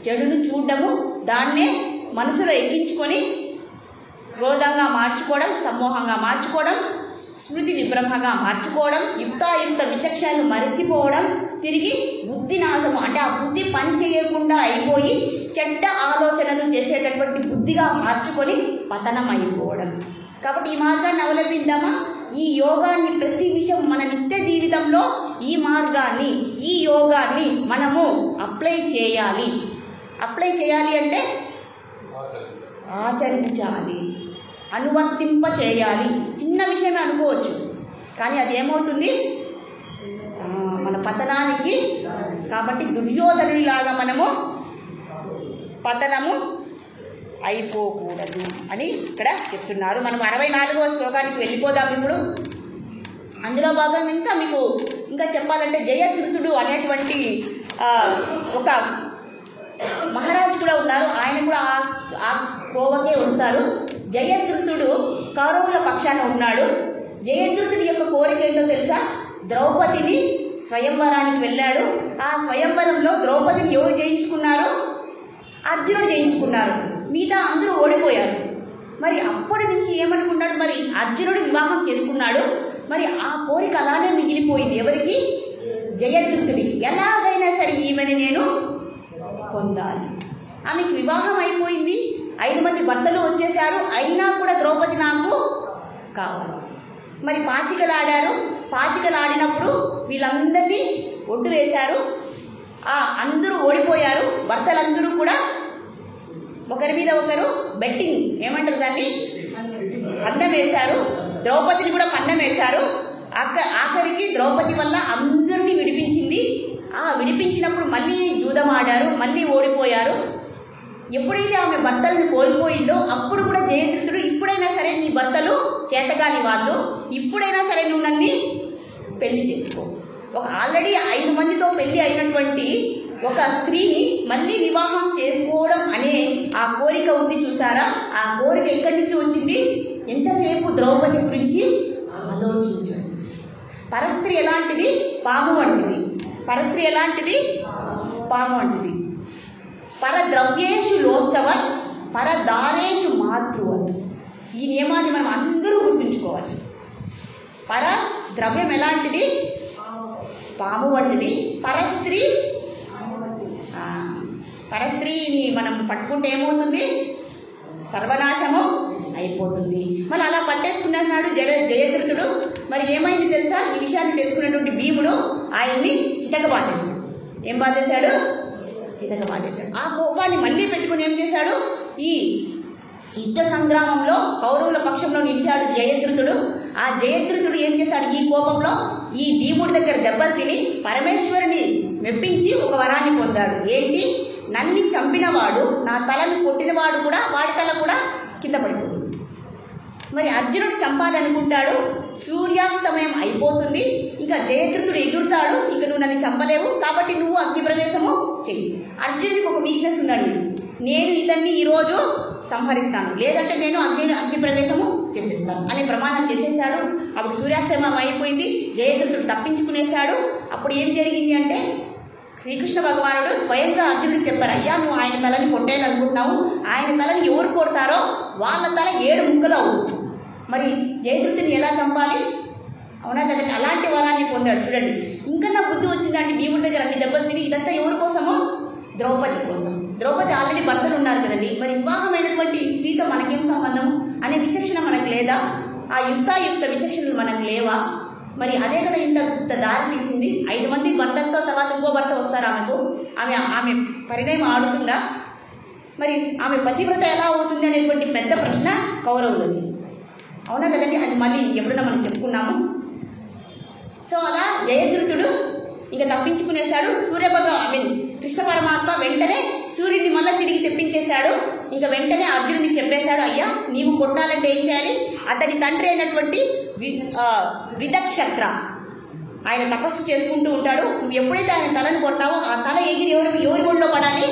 చెడును చూడడము, దాన్నే మనసులో ఎక్కించుకొని క్రోధంగా మార్చుకోవడం, సమ్మోహంగా మార్చుకోవడం, స్మృతి విభ్రమగా మార్చుకోవడం, యుక్తాయుక్త విచక్షణలు మరిచిపోవడం, తిరిగి బుద్ధి నాశము అంటే ఆ బుద్ధి పని చేయకుండా అయిపోయి చెడ్డ ఆలోచనలు చేసేటటువంటి బుద్ధిగా మార్చుకొని పతనం అయిపోవడం. కాబట్టి ఈ మార్గాన్ని అవలంబిద్దామా? ఈ యోగాన్ని ప్రతి విషయం మన నిత్య జీవితంలో ఈ మార్గాన్ని, ఈ యోగాన్ని మనము అప్లై చేయాలి. అప్లై చేయాలి అంటే ఆచరించాలి, అనువర్తింప చేయాలి. చిన్న విషయమే అనుకోవచ్చు, కానీ అది ఏమవుతుంది? మన పతనానికి. కాబట్టి దుర్యోధనుడిలాగా మనము పతనము అయిపోకూడదు అని ఇక్కడ చెప్తున్నారు. మనం 64వ శ్లోకానికి వెళ్ళిపోదాం ఇప్పుడు. అందులో భాగంగా ఇంకా చెప్పాలంటే జయద్రథుడు అనేటువంటి ఒక మహారాజు కూడా ఉన్నారు. ఆయన కూడా ఆ కోవకే వస్తారు. జయద్రథుడు కౌరవుల పక్షాన ఉన్నాడు. జయద్రథుడి యొక్క కోరిక ఏంటో తెలుసా? ద్రౌపదిని స్వయంవరానికి వెళ్ళాడు. ఆ స్వయంవరంలో ద్రౌపదిని ఎవరు జయించుకున్నారు? అర్జునుడు జయించుకున్నారు. మిగతా అందరూ ఓడిపోయారు. మరి అప్పటి నుంచి ఏమనుకున్నాడు? మరి అర్జునుడు వివాహం చేసుకున్నాడు. మరి ఆ కోరిక అలానే మిగిలిపోయింది. ఎవరికి? జయద్రథుడికి. ఎలాగైనా సరే ఈమెని నేను పొందాలి. ఆమెకు వివాహం అయిపోయింది, 5 మంది భర్తలు వచ్చేసారు. అయినా కూడా ద్రౌపది నాకు కావాలి. మరి పాచికలాడారు. పాచికలాడినప్పుడు వీళ్ళందరినీ ఒడ్డు వేశారు. అందరూ ఓడిపోయారు. భర్తలందరూ కూడా ఒకరి మీద ఒకరు బెట్టింగ్, ఏమంటారు దాన్ని, పందెం వేశారు. ద్రౌపదిని కూడా పందెం వేశారు. ఆఖరికి ద్రౌపది వల్ల అందరినీ విడిపించింది. విడిపించినప్పుడు మళ్ళీ జూదం ఆడారు, మళ్ళీ ఓడిపోయారు. ఎప్పుడైతే ఆమె భర్తలను కోల్పోయిందో అప్పుడు కూడా జయద్రథుడు, ఇప్పుడైనా సరే నీ భర్తలు చేతగాని వాళ్ళు, ఇప్పుడైనా సరే నువ్వు నన్ను పెళ్లి చేసుకో. ఆల్రెడీ 5 మందితో పెళ్లి అయినటువంటి ఒక స్త్రీని మళ్ళీ వివాహం చేసుకోవడం అనే ఆ కోరిక ఉంది చూసారా? ఆ కోరిక ఎక్కడి నుంచి వచ్చింది? ఎంతసేపు ద్రౌపది గురించి ఆలోచించండి. పరస్త్రీ ఎలాంటిది? పాము వంటిది. పరస్త్రీ ఎలాంటిది? పాము వంటిది. పరద్రవ్యేషు లోస్తవత్ పరదానేషు మాతృవత్. ఈ నియమాన్ని మనం అందరూ గుర్తుంచుకోవాలి. పరద్రవ్యం ఎలాంటిది? పాము వంటిది. పరస్త్రీని మనం పట్టుకుంటే ఏమవుతుంది? సర్వనాశము అయిపోతుంది. మళ్ళీ అలా పట్టేసుకున్నాడు జయద్రథుడు. మరి ఏమైంది తెలుసా? ఈ విషయాన్ని తెలుసుకున్నటువంటి భీముడు ఆయన్ని చితక బాధేశాడు. ఏం బాధేశాడు? చితక బాధేశాడు. ఆ కోపాన్ని మళ్ళీ పెట్టుకుని ఏం చేశాడు? ఈ యుద్ధ సంగ్రామంలో కౌరవుల పక్షంలో నిలిచాడు జయద్రథుడు. ఆ జయద్రథుడు ఏం చేశాడు? ఈ కోపంలో ఈ భీముడి దగ్గర దెబ్బలు తిని పరమేశ్వరుని మెప్పించి ఒక వరాన్ని పొందాడు. ఏంటి? నన్ను చంపినవాడు, నా తలను కొట్టినవాడు కూడా, వాడి తల కూడా కింద పడిపోతుంది. మరి అర్జునుడు చంపాలనుకుంటాడు, సూర్యాస్తమయం అయిపోతుంది, ఇంకా జయద్రథుడు ఎగురుతాడు, ఇక నువ్వు నన్ను చంపలేవు, కాబట్టి నువ్వు అగ్ని ప్రవేశము చెయ్యి. అర్జునుడికి ఒక వీక్నెస్ ఉందండి, నేను ఇతన్ని ఈరోజు సంహరిస్తాను, లేదంటే నేను అగ్ని ప్రవేశము చేసేస్తాను అనే ప్రమాణం చేసేసాడు. అప్పుడు సూర్యాస్తమయం అయిపోయింది, జయద్రథుడు తప్పించుకునేశాడు. అప్పుడు ఏం జరిగింది అంటే శ్రీకృష్ణ భగవానుడు స్వయంగా అర్జునుడికి చెప్పారు, అయ్యా నువ్వు ఆయన తలని కొట్టేయాలనుకుంటున్నావు, ఆయన తలని ఎవరు కొడతారో వాళ్ళ తల 7 ముక్కలు అవుతుంది. మరి జయద్రథుడిని ఎలా చంపాలి? అవునా కదండి, అలాంటి వరాన్ని పొందాడు. చూడండి, ఇంకా నా బుద్ధి వచ్చిందండి, భీముడి దగ్గర అన్ని దెబ్బలు తిని, ఇదంతా ఎవరి కోసము? ద్రౌపది కోసం. ద్రౌపది ఆల్రెడీ భర్తలు ఉన్నారు కదండి, మరి వివాహమైనటువంటి స్త్రీతో మనకేం సంబంధం అనే విచక్షణ మనకు లేదా? ఆ యుక్తాయుక్త విచక్షణలు మనకు లేవా? మరి అదే కదా ఇంత దారి తీసింది. 5 మంది భర్తలతో తర్వాత ఇంకో భర్త వస్తారు ఆమెకు, ఆమె పరిణయం ఆడుతుందా? మరి ఆమె పతివ్రత ఎలా అవుతుంది అనేటువంటి పెద్ద ప్రశ్న కౌరవులది. అవునా కదండి, అది మళ్ళీ ఎప్పుడైనా మనం చెప్పుకున్నాము. సో అలా జయద్రథుడు ఇంకా తప్పించుకునేశాడు. కృష్ణ పరమాత్మ వెంటనే సూర్యుడిని మళ్ళీ తిరిగి తెప్పించేశాడు. ఇంకా వెంటనే అర్జునుడికి చెప్పేశాడు, అయ్యా నీవు కొట్టాలంటే ఏం చేయాలి? అతని తండ్రి అయినటువంటి విదక్షత్ర ఆయన తపస్సు చేసుకుంటూ ఉంటాడు. నువ్వు ఎప్పుడైతే ఆయన తలను కొట్టావో ఆ తల ఎగిరి ఎవరి ఒళ్ళో పడాలి?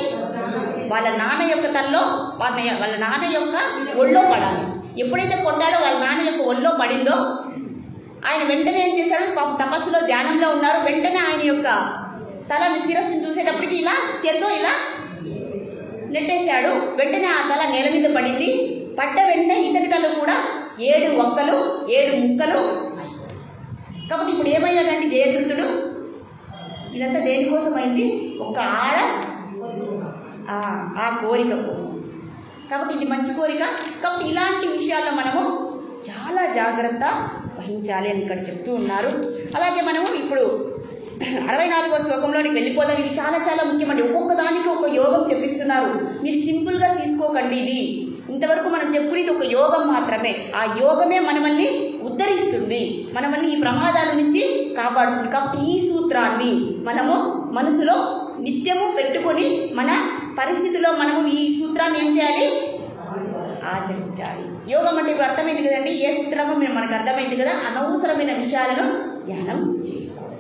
వాళ్ళ నాన్న యొక్క తలలో, వాళ్ళ నాన్న యొక్క ఒళ్ళో పడాలి. ఎప్పుడైతే కొట్టాడో వాళ్ళ నాన్న యొక్క ఒళ్ళో పడిందో ఆయన వెంటనే ఏం చేశాడు? తపస్సులో ధ్యానంలో ఉన్నారు. వెంటనే ఆయన యొక్క తలని శిరస్సును చూసేటప్పటికి ఇలా చేత్తో ఇలా నెట్టేశాడు. వెంటనే ఆ తల నేల మీద పడింది. పడ్డ వెంటనే ఇతని తల కూడా 7 ఒక్కలు 7 ముక్కలు. కాబట్టి ఇప్పుడు ఏమయ్యాడండి జయద్రథుడు? ఇదంతా దేనికోసం అయింది? ఒక ఆడ ఆ కోరిక కోసం. కాబట్టి ఇది మంచి కోరిక. కాబట్టి ఇలాంటి విషయాల్లో మనము చాలా జాగ్రత్త వహించాలి అని ఇక్కడ చెప్తూ ఉన్నారు. అలాగే మనము ఇప్పుడు 64వ శ్లోకంలోనికి వెళ్ళిపోదాం. ఇది చాలా చాలా ముఖ్యమండి. ఒక్కొక్క దానికి ఒక యోగం చెప్పిస్తున్నారు. మీరు సింపుల్గా తీసుకోకండి. ఇది ఇంతవరకు మనం చెప్పుకునేది ఒక యోగం మాత్రమే. ఆ యోగమే మనల్ని ఉద్ధరిస్తుంది, మనల్ని ఈ ప్రమాదాల నుంచి కాపాడుతుంది. కాబట్టి ఈ సూత్రాన్ని మనము మనసులో నిత్యము పెట్టుకొని మన పరిస్థితిలో మనము ఈ సూత్రాన్ని ఏం చేయాలి? ఆచరించాలి. యోగం అంటే ఇప్పుడు అర్థమైంది కదండి, ఏ సూత్రమో మనకు అర్థమైంది కదా. అనవసరమైన విషయాలను ధ్యానం చేసుకోవాలి.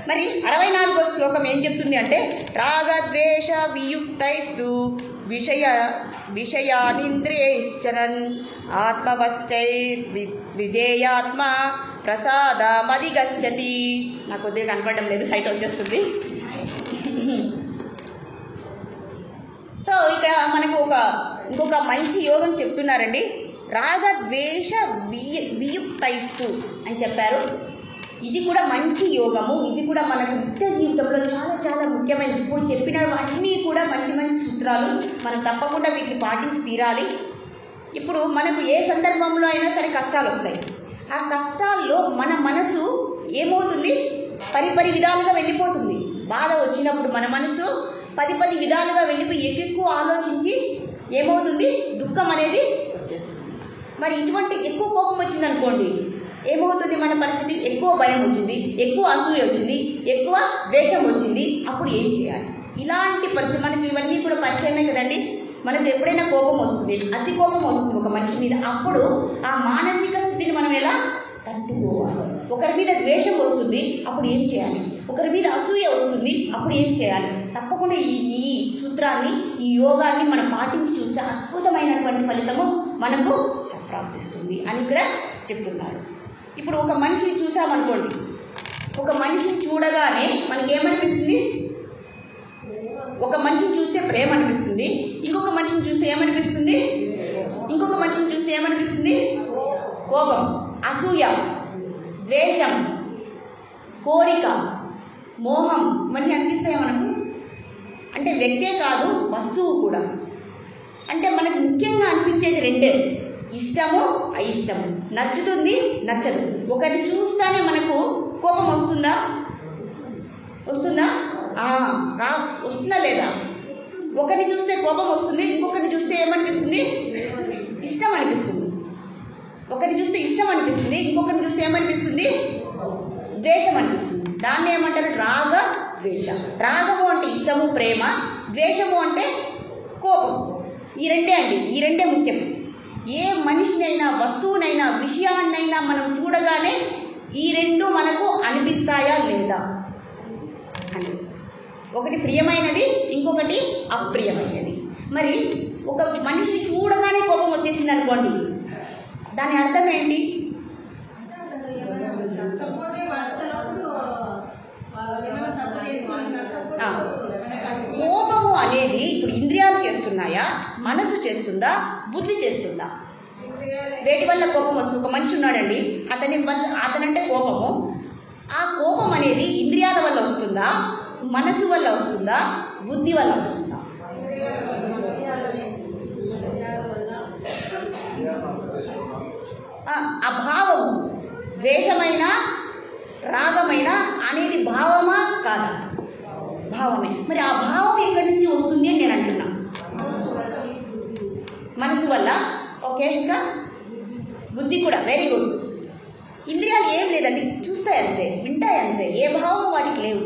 మరి 64వ శ్లోకం ఏం చెప్తుంది అంటే, రాగద్వేష వియుక్తైస్తు విషయానింద్రియైశ్చరన్ ఆత్మవశ్చై విధేయాత్మ ప్రసాదమధిగచ్చతి. నాకు కొద్దిగా కనపడడం లేదు, సైట్ వచ్చేస్తుంది. సో ఇక్కడ మనకు ఇంకొక మంచి యోగం చెప్తున్నారండి. రాగద్వేష వియుక్తైస్తు అని చెప్పారు. ఇది కూడా మంచి యోగము. ఇది కూడా మనకు నిత్య జీవితంలో చాలా చాలా ముఖ్యమైనది. ఇప్పుడు చెప్పినవన్నీ కూడా మంచి మంచి సూత్రాలు. మనం తప్పకుండా వీటిని పాటించి తీరాలి. ఇప్పుడు మనకు ఏ సందర్భంలో అయినా సరే కష్టాలు వస్తాయి. ఆ కష్టాల్లో మన మనసు ఏమవుతుంది? పరి విధాలుగా వెళ్ళిపోతుంది. బాధ వచ్చినప్పుడు మన మనసు 10 విధాలుగా వెళ్ళిపోయి ఎక్కువ ఆలోచించి ఏమవుతుంది? దుఃఖం అనేది వచ్చేస్తుంది. మరి ఇటువంటి ఎక్కువ కోపం వచ్చిందనుకోండి, ఏమవుతుంది మన పరిస్థితి? ఎక్కువ భయం వచ్చింది, ఎక్కువ అసూయ వచ్చింది, ఎక్కువ ద్వేషం వచ్చింది. అప్పుడు ఏం చేయాలి? ఇలాంటి పరిస్థితి మనకి ఇవన్నీ కూడా పరిచయమే కదండి. మనకు ఎప్పుడైనా కోపం వస్తుంది, అతి కోపం వస్తుంది ఒక మనిషి మీద. అప్పుడు ఆ మానసిక స్థితిని మనం ఎలా తట్టుకోవాలి? ఒకరి మీద ద్వేషం వస్తుంది, అప్పుడు ఏం చేయాలి? ఒకరి మీద అసూయ వస్తుంది, అప్పుడు ఏం చేయాలి? తప్పకుండా ఈ సూత్రాన్ని, ఈ యోగాన్ని మనం పాటించి చూస్తే అద్భుతమైనటువంటి ఫలితము మనకు సంప్రాప్తిస్తుంది అని ఇక్కడ చెప్తున్నారు. ఇప్పుడు ఒక మనిషిని చూసామనుకోండి, ఒక మనిషిని చూడగానే మనకేమనిపిస్తుంది? ఒక మనిషిని చూస్తే ప్రేమ అనిపిస్తుంది, ఇంకొక మనిషిని చూస్తే ఏమనిపిస్తుంది? ఇంకొక మనిషిని చూస్తే ఏమనిపిస్తుంది? కోపం, అసూయ, ద్వేషం, కోరిక, మోహం ఇవన్నీ అనిపిస్తాయి మనకు. అంటే వ్యక్తే కాదు, వస్తువు కూడా. అంటే మనకు ముఖ్యంగా అనిపించేది రెండే, ఇష్టము అయిష్టము, నచ్చుతుంది నచ్చదు. ఒకరిని చూస్తానే మనకు కోపం వస్తుందా? వస్తుందా లేదా? ఒకరిని చూస్తే కోపం వస్తుంది, ఇంకొకరిని చూస్తే ఏమనిపిస్తుంది? ఇష్టం అనిపిస్తుంది. ఒకరిని చూస్తే ఇష్టం అనిపిస్తుంది, ఇంకొకరిని చూస్తే ఏమనిపిస్తుంది? ద్వేషం అనిపిస్తుంది. దాన్ని ఏమంటారు? రాగ ద్వేష. రాగము అంటే ఇష్టము ప్రేమ, ద్వేషము అంటే కోపం. ఈ రెండే అండి, ఈ రెండే ముఖ్యం. ఏ మనిషినైనా వస్తువునైనా విషయాన్నైనా మనం చూడగానే ఈ రెండు మనకు అనిపిస్తాయా లేదా? అనిపిస్తాయి. ఒకటి ప్రియమైనది, ఇంకొకటి అప్రియమైనది. మరి ఒక మనిషిని చూడగానే కోపం వచ్చేసింది అనుకోండి, దాని అర్థం ఏంటి? కోపము అనేది ఇప్పుడు ఇంద్రియాలు చేస్తున్నాయా, మనసు చేస్తుందా, బుద్ధి చేస్తుందా? వేటి వల్ల కోపం వస్తుంది? ఒక మనిషి ఉన్నాడండి, అతనంటే కోపము. ఆ కోపం అనేది ఇంద్రియాల వల్ల వస్తుందా, మనసు వల్ల వస్తుందా, బుద్ధి వల్ల వస్తుందా? ఆ భావము ద్వేషమైన రాగమైన అనేది భావమా కాదా? భావమే. మరి ఆ భావం ఎక్కడి నుంచి వస్తుంది అని నేను అంటున్నా. మనసు వల్ల. ఓకే, ఇంకా బుద్ధి కూడా. Very good. ఇంద్రియాలు ఏం లేదండి, చూస్తాయి అంతే, వింటాయి అంతే, ఏ భావం వాటికి లేవు.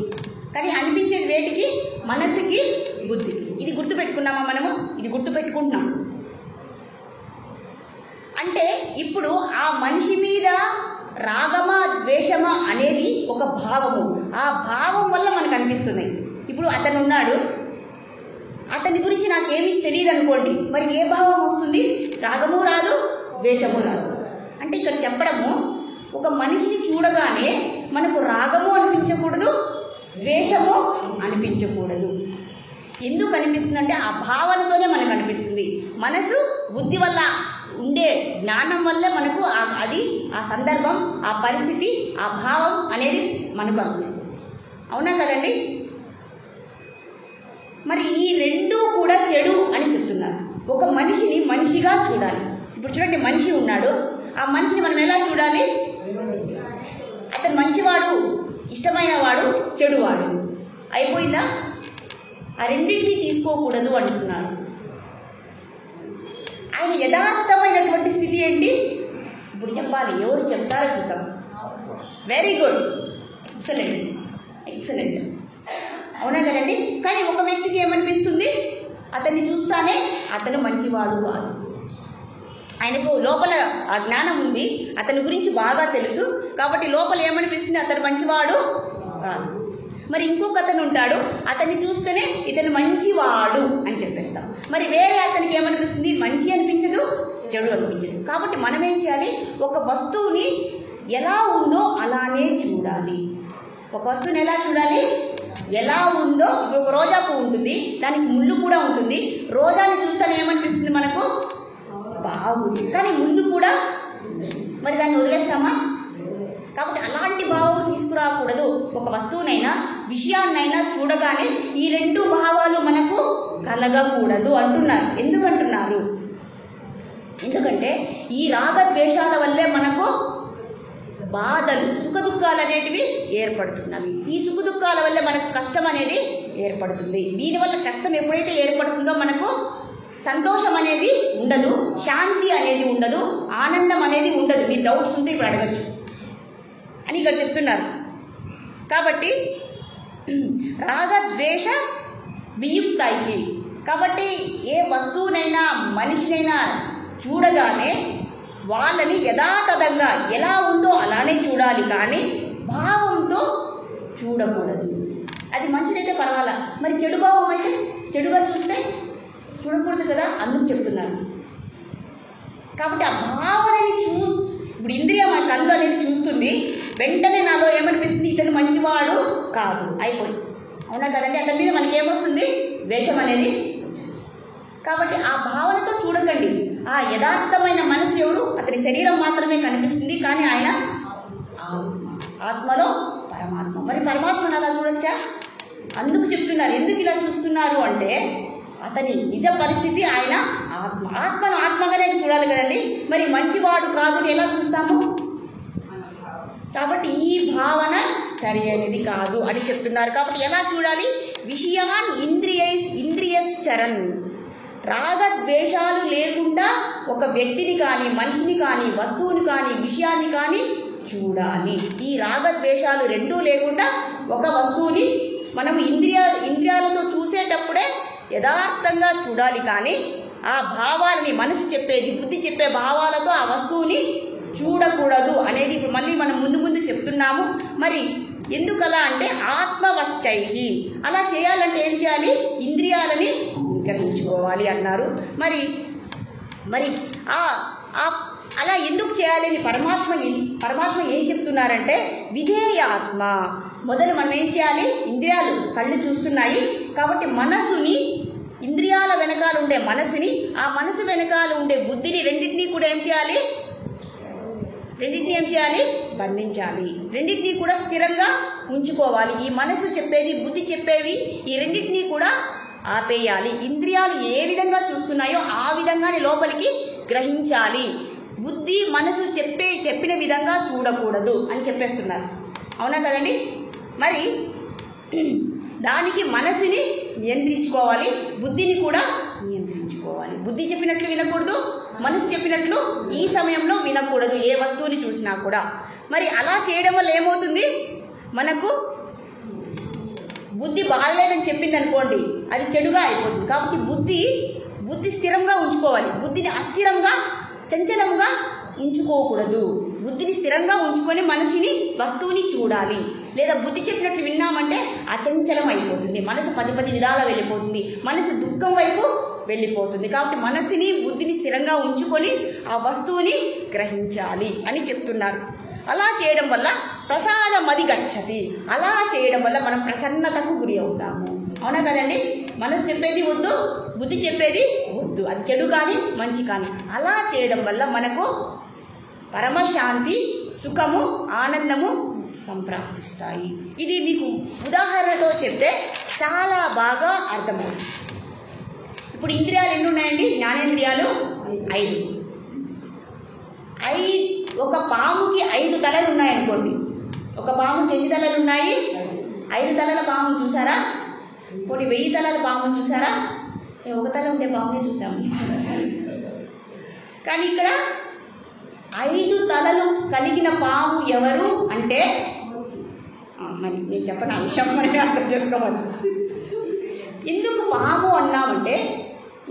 కానీ అనిపించేది వేటికి? మనసుకి, బుద్ధికి. ఇది గుర్తుపెట్టుకున్నామా మనము? ఇది గుర్తుపెట్టుకుంటున్నాం. అంటే ఇప్పుడు ఆ మనిషి మీద రాగమా ద్వేషమా అనేది ఒక భావము. ఆ భావం వల్ల మనకు అనిపిస్తున్నాయి. ఇప్పుడు అతను ఉన్నాడు, అతని గురించి నాకేమీ తెలియదు అనుకోండి, మరి ఏ భావం వస్తుంది? రాగము రాదు, ద్వేషము రాదు. అంటే ఇక్కడ చెప్పడము, ఒక మనిషిని చూడగానే మనకు రాగము అనిపించకూడదు, ద్వేషము అనిపించకూడదు. ఎందుకు అనిపిస్తుందంటే ఆ భావనతోనే మనకు అనిపిస్తుంది. మనసు బుద్ధి వల్ల ఉండే జ్ఞానం వల్లే మనకు అది ఆ సందర్భం, ఆ పరిస్థితి, ఆ భావం అనేది మనకు అనిపిస్తుంది. అవునా కదండి? మరి ఈ రెండూ కూడా చెడు అని చెప్తున్నారు. ఒక మనిషిని మనిషిగా చూడాలి. ఇప్పుడు చూడండి, మనిషి ఉన్నాడు, ఆ మనిషిని మనం ఎలా చూడాలి? అతను మంచివాడు, ఇష్టమైన వాడు, చెడువాడు. అయిపోయిందా? ఆ రెండింటినీ తీసుకోకూడదు అంటున్నారు. ఆయన యథార్థమైనటువంటి స్థితి ఏంటి ఇప్పుడు చెప్పాలి. ఎవరు చెప్తారో చూద్దాం. Very good, excellent, excellent. అవునా కదండి? కానీ ఒక వ్యక్తికి ఏమనిపిస్తుంది? అతన్ని చూస్తానే అతను మంచివాడు కాదు. ఆయనకు లోపల ఆ జ్ఞానం ఉంది, అతని గురించి బాగా తెలుసు, కాబట్టి లోపల ఏమనిపిస్తుంది? అతను మంచివాడు కాదు. మరి ఇంకొక అతను ఉంటాడు, అతన్ని చూస్తేనే ఇతను మంచివాడు అని చెప్పేస్తాం. మరి వేరే అతనికి ఏమనిపిస్తుంది? మంచి అనిపించదు, చెడు అనిపించదు. కాబట్టి మనం ఏం చేయాలి? ఒక వస్తువుని ఎలా ఉందో అలానే చూడాలి. ఒక వస్తువుని ఎలా చూడాలి? ఎలా ఉందో. ఒక రోజా పువ్వు ఉంటుంది, దానికి ముళ్ళు కూడా ఉంటుంది. రోజాని చూస్తేనే ఏమనిపిస్తుంది మనకు? బాగుంది, కానీ ముళ్ళు కూడా. మరి దాన్ని వదిలేస్తామా? కాబట్టి అలాంటి భావం తీసుకురాకూడదు. ఒక వస్తువునైనా విషయాన్నైనా చూడగానే ఈ రెండు భావాలు మనకు కలగకూడదు అంటున్నారు. ఎందుకంటున్నారు? ఎందుకంటే ఈ రాగద్వేషాల వల్లే మనకు బాధలు, సుఖదుఖాలు అనేటివి ఏర్పడుతున్నవి. ఈ సుఖదుఖాల వల్ల మనకు కష్టం అనేది ఏర్పడుతుంది. దీనివల్ల కష్టం ఎప్పుడైతే ఏర్పడుతుందో మనకు సంతోషం అనేది ఉండదు, శాంతి అనేది ఉండదు, ఆనందం అనేది ఉండదు. మీ డౌట్స్ ఉంటే ఇప్పుడు అడగచ్చు అని ఇక్కడ చెప్తున్నారు. కాబట్టి రాగద్వేష వియుక్తై. కాబట్టి ఏ వస్తువునైనా మనిషినైనా చూడగానే వాళ్ళని యథాతథంగా ఎలా ఉందో అలానే చూడాలి, కానీ భావంతో చూడకూడదు. అది మంచిదైతే పర్వాలా, మరి చెడు భావం అయితే చెడుగా చూస్తే చూడకూడదు కదా, అందుకు చెప్తున్నారు. కాబట్టి ఆ భావనని ఇప్పుడు ఇంద్రియ మా కళ్ళు అనేది చూస్తుంది, వెంటనే నాలో ఏమనిపిస్తుంది? ఇతను మంచివాడు కాదు, అయిపోయి. అవునా కదండి? అతని మీద మనకి ఏమొస్తుంది? ద్వేషం అనేది వచ్చేస్తుంది. కాబట్టి ఆ భావనతో చూడకండి. ఆ యథార్థమైన మనసు ఎవరు? అతని శరీరం మాత్రమే కనిపిస్తుంది, కానీ ఆయన ఆత్మలో పరమాత్మ. మరి పరమాత్మను అలా చూడొచ్చా? అందుకు చెప్తున్నారు. ఎందుకు ఇలా చూస్తున్నారు అంటే అతని నిజ పరిస్థితి ఆయన ఆత్మ. ఆత్మను ఆత్మగానే చూడాలి కదండి. మరి మంచివాడు కాదు ఎలా చూస్తాము? కాబట్టి ఈ భావన సరి అనేది కాదు అని చెప్తున్నారు. కాబట్టి ఎలా చూడాలి? విషయాన్ ఇంద్రియశ్చరన్. రాగద్వేషాలు లేకుండా ఒక వ్యక్తిని కానీ, మనిషిని కానీ, వస్తువుని కానీ, విషయాన్ని కానీ చూడాలి. ఈ రాగద్వేషాలు రెండూ లేకుండా ఒక వస్తువుని మనం ఇంద్రియాలతో చూసేటప్పుడే యథార్థంగా చూడాలి, కానీ ఆ భావాలని మనసు చెప్పేది బుద్ధి చెప్పే భావాలతో ఆ వస్తువుని చూడకూడదు అనేది ఇప్పుడు మళ్ళీ మనం ముందు చెప్తున్నాము. మరి ఎందుకలా అంటే ఆత్మవశ్చై, అలా చేయాలంటే ఏం చేయాలి? ఇంద్రియాలని నిగ్రహించుకోవాలి అన్నారు. మరి అలా ఎందుకు చేయాలి అని పరమాత్మ ఏం చెప్తున్నారంటే విధేయాత్మ. మొదలు మనం ఏం చేయాలి? ఇంద్రియాలు కళ్ళు చూస్తున్నాయి కాబట్టి మనసుని, ఇంద్రియాల వెనకాల ఉండే మనసుని, ఆ మనసు వెనకాల ఉండే బుద్ధిని రెండింటినీ కూడా ఏం చేయాలి? బంధించాలి. రెండింటినీ కూడా స్థిరంగా ఉంచుకోవాలి. ఈ మనసు చెప్పేది బుద్ధి చెప్పేవి ఈ రెండింటినీ కూడా ఆపేయాలి. ఇంద్రియాలు ఏ విధంగా చూస్తున్నాయో ఆ విధంగానే లోపలికి గ్రహించాలి. బుద్ధి మనసు చెప్పిన విధంగా చూడకూడదు అని చెప్పేస్తున్నారు. అవునా కదండి? మరి దానికి మనసుని నియంత్రించుకోవాలి, బుద్ధిని కూడా నియంత్రించుకోవాలి. బుద్ధి చెప్పినట్లు వినకూడదు, మనసు చెప్పినట్లు ఈ సమయంలో వినకూడదు ఏ వస్తువుని చూసినా కూడా. మరి అలా చేయడం వల్ల ఏమవుతుంది? మనకు బుద్ధి బాగలేదని చెప్పింది అనుకోండి, అది చెడుగా అయిపోతుంది. కాబట్టి బుద్ధి స్థిరంగా ఉంచుకోవాలి. బుద్ధిని అస్థిరంగా చంచలంగా ఉంచుకోకూడదు. బుద్ధిని స్థిరంగా ఉంచుకొని మనసుని వస్తువుని చూడాలి. లేదా బుద్ధి చెప్పినట్లు విన్నామంటే అచంచలం అయిపోతుంది, మనసు 10 విధాలా వెళ్ళిపోతుంది, మనసు దుఃఖం వైపు వెళ్ళిపోతుంది. కాబట్టి మనసుని బుద్ధిని స్థిరంగా ఉంచుకొని ఆ వస్తువుని గ్రహించాలి అని చెప్తున్నారు. అలా చేయడం వల్ల ప్రసాదమది గచ్చతి. అలా చేయడం వల్ల మనం ప్రసన్నతకు గురి అవుతాము. అవునా కదండి? మనసు చెప్పేది వద్దు, బుద్ధి చెప్పేది వద్దు, అది చెడు కానీ మంచి కానీ. అలా చేయడం వల్ల మనకు పరమశాంతి, సుఖము, ఆనందము సంప్రాప్తిస్తాయి. ఇది మీకు ఉదాహరణతో చెప్తే చాలా బాగా అర్థమవుతుంది. ఇప్పుడు ఇంద్రియాలు ఎన్ని ఉన్నాయండి? జ్ఞానేంద్రియాలు 5. ఒక పాముకి 5 తలలు ఉన్నాయనుకోండి. ఒక పాముకి ఎన్ని తలలు ఉన్నాయి? 5 తలల పామును చూసారా? కొన్ని 1000 తలల పామును చూసారా? ఒక తల ఉండే పాముని చూసాము. కానీ ఇక్కడ 5 తలలు కలిగిన పాము ఎవరు అంటే, మరి నేను చెప్పను, ఆ విషయం మనమే అర్థం చేసుకోవాలి. ఎందుకు పాము అన్నామంటే,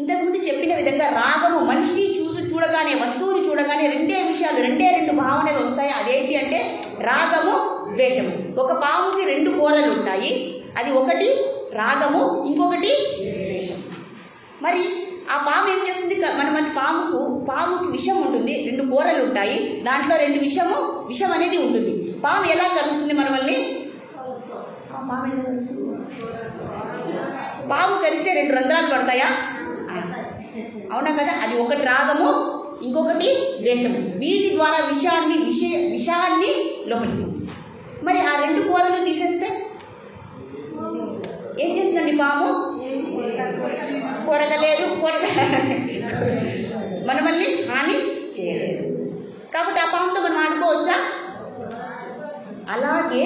ఇంతకుముందు చెప్పిన విధంగా రాగము మనిషిని చూడగానే, వస్తువుని చూడగానే 2 విషయాలు, 2 భావనలు వస్తాయి. అదేంటి అంటే రాగము, ద్వేషము. ఒక పాముకి 2 కోరలు ఉంటాయి. అది ఒకటి రాగము, ఇంకొకటి ద్వేషము. మరి ఆ పాము ఏం చేస్తుంది? మన పాముకి విషం ఉంటుంది, 2 కోరలు ఉంటాయి, దాంట్లో 2 విషం అనేది ఉంటుంది. పాము ఎలా కలుస్తుంది మనల్ని? పాము కలిస్తే 2 రంధ్రాలు పడతాయా? అవునా కదా? అది ఒకటి రాగము, ఇంకొకటి ద్వేషము. వీటి ద్వారా విషాన్ని లోపలికి. మరి ఆ 2 కోరలు తీసేస్తే ఏం చేస్తుందండి పాము? కొరగలేదు, మనల్ని హాని చేయలేదు. కాబట్టి ఆ పాముతో మనం ఆడుకోవచ్చా? అలాగే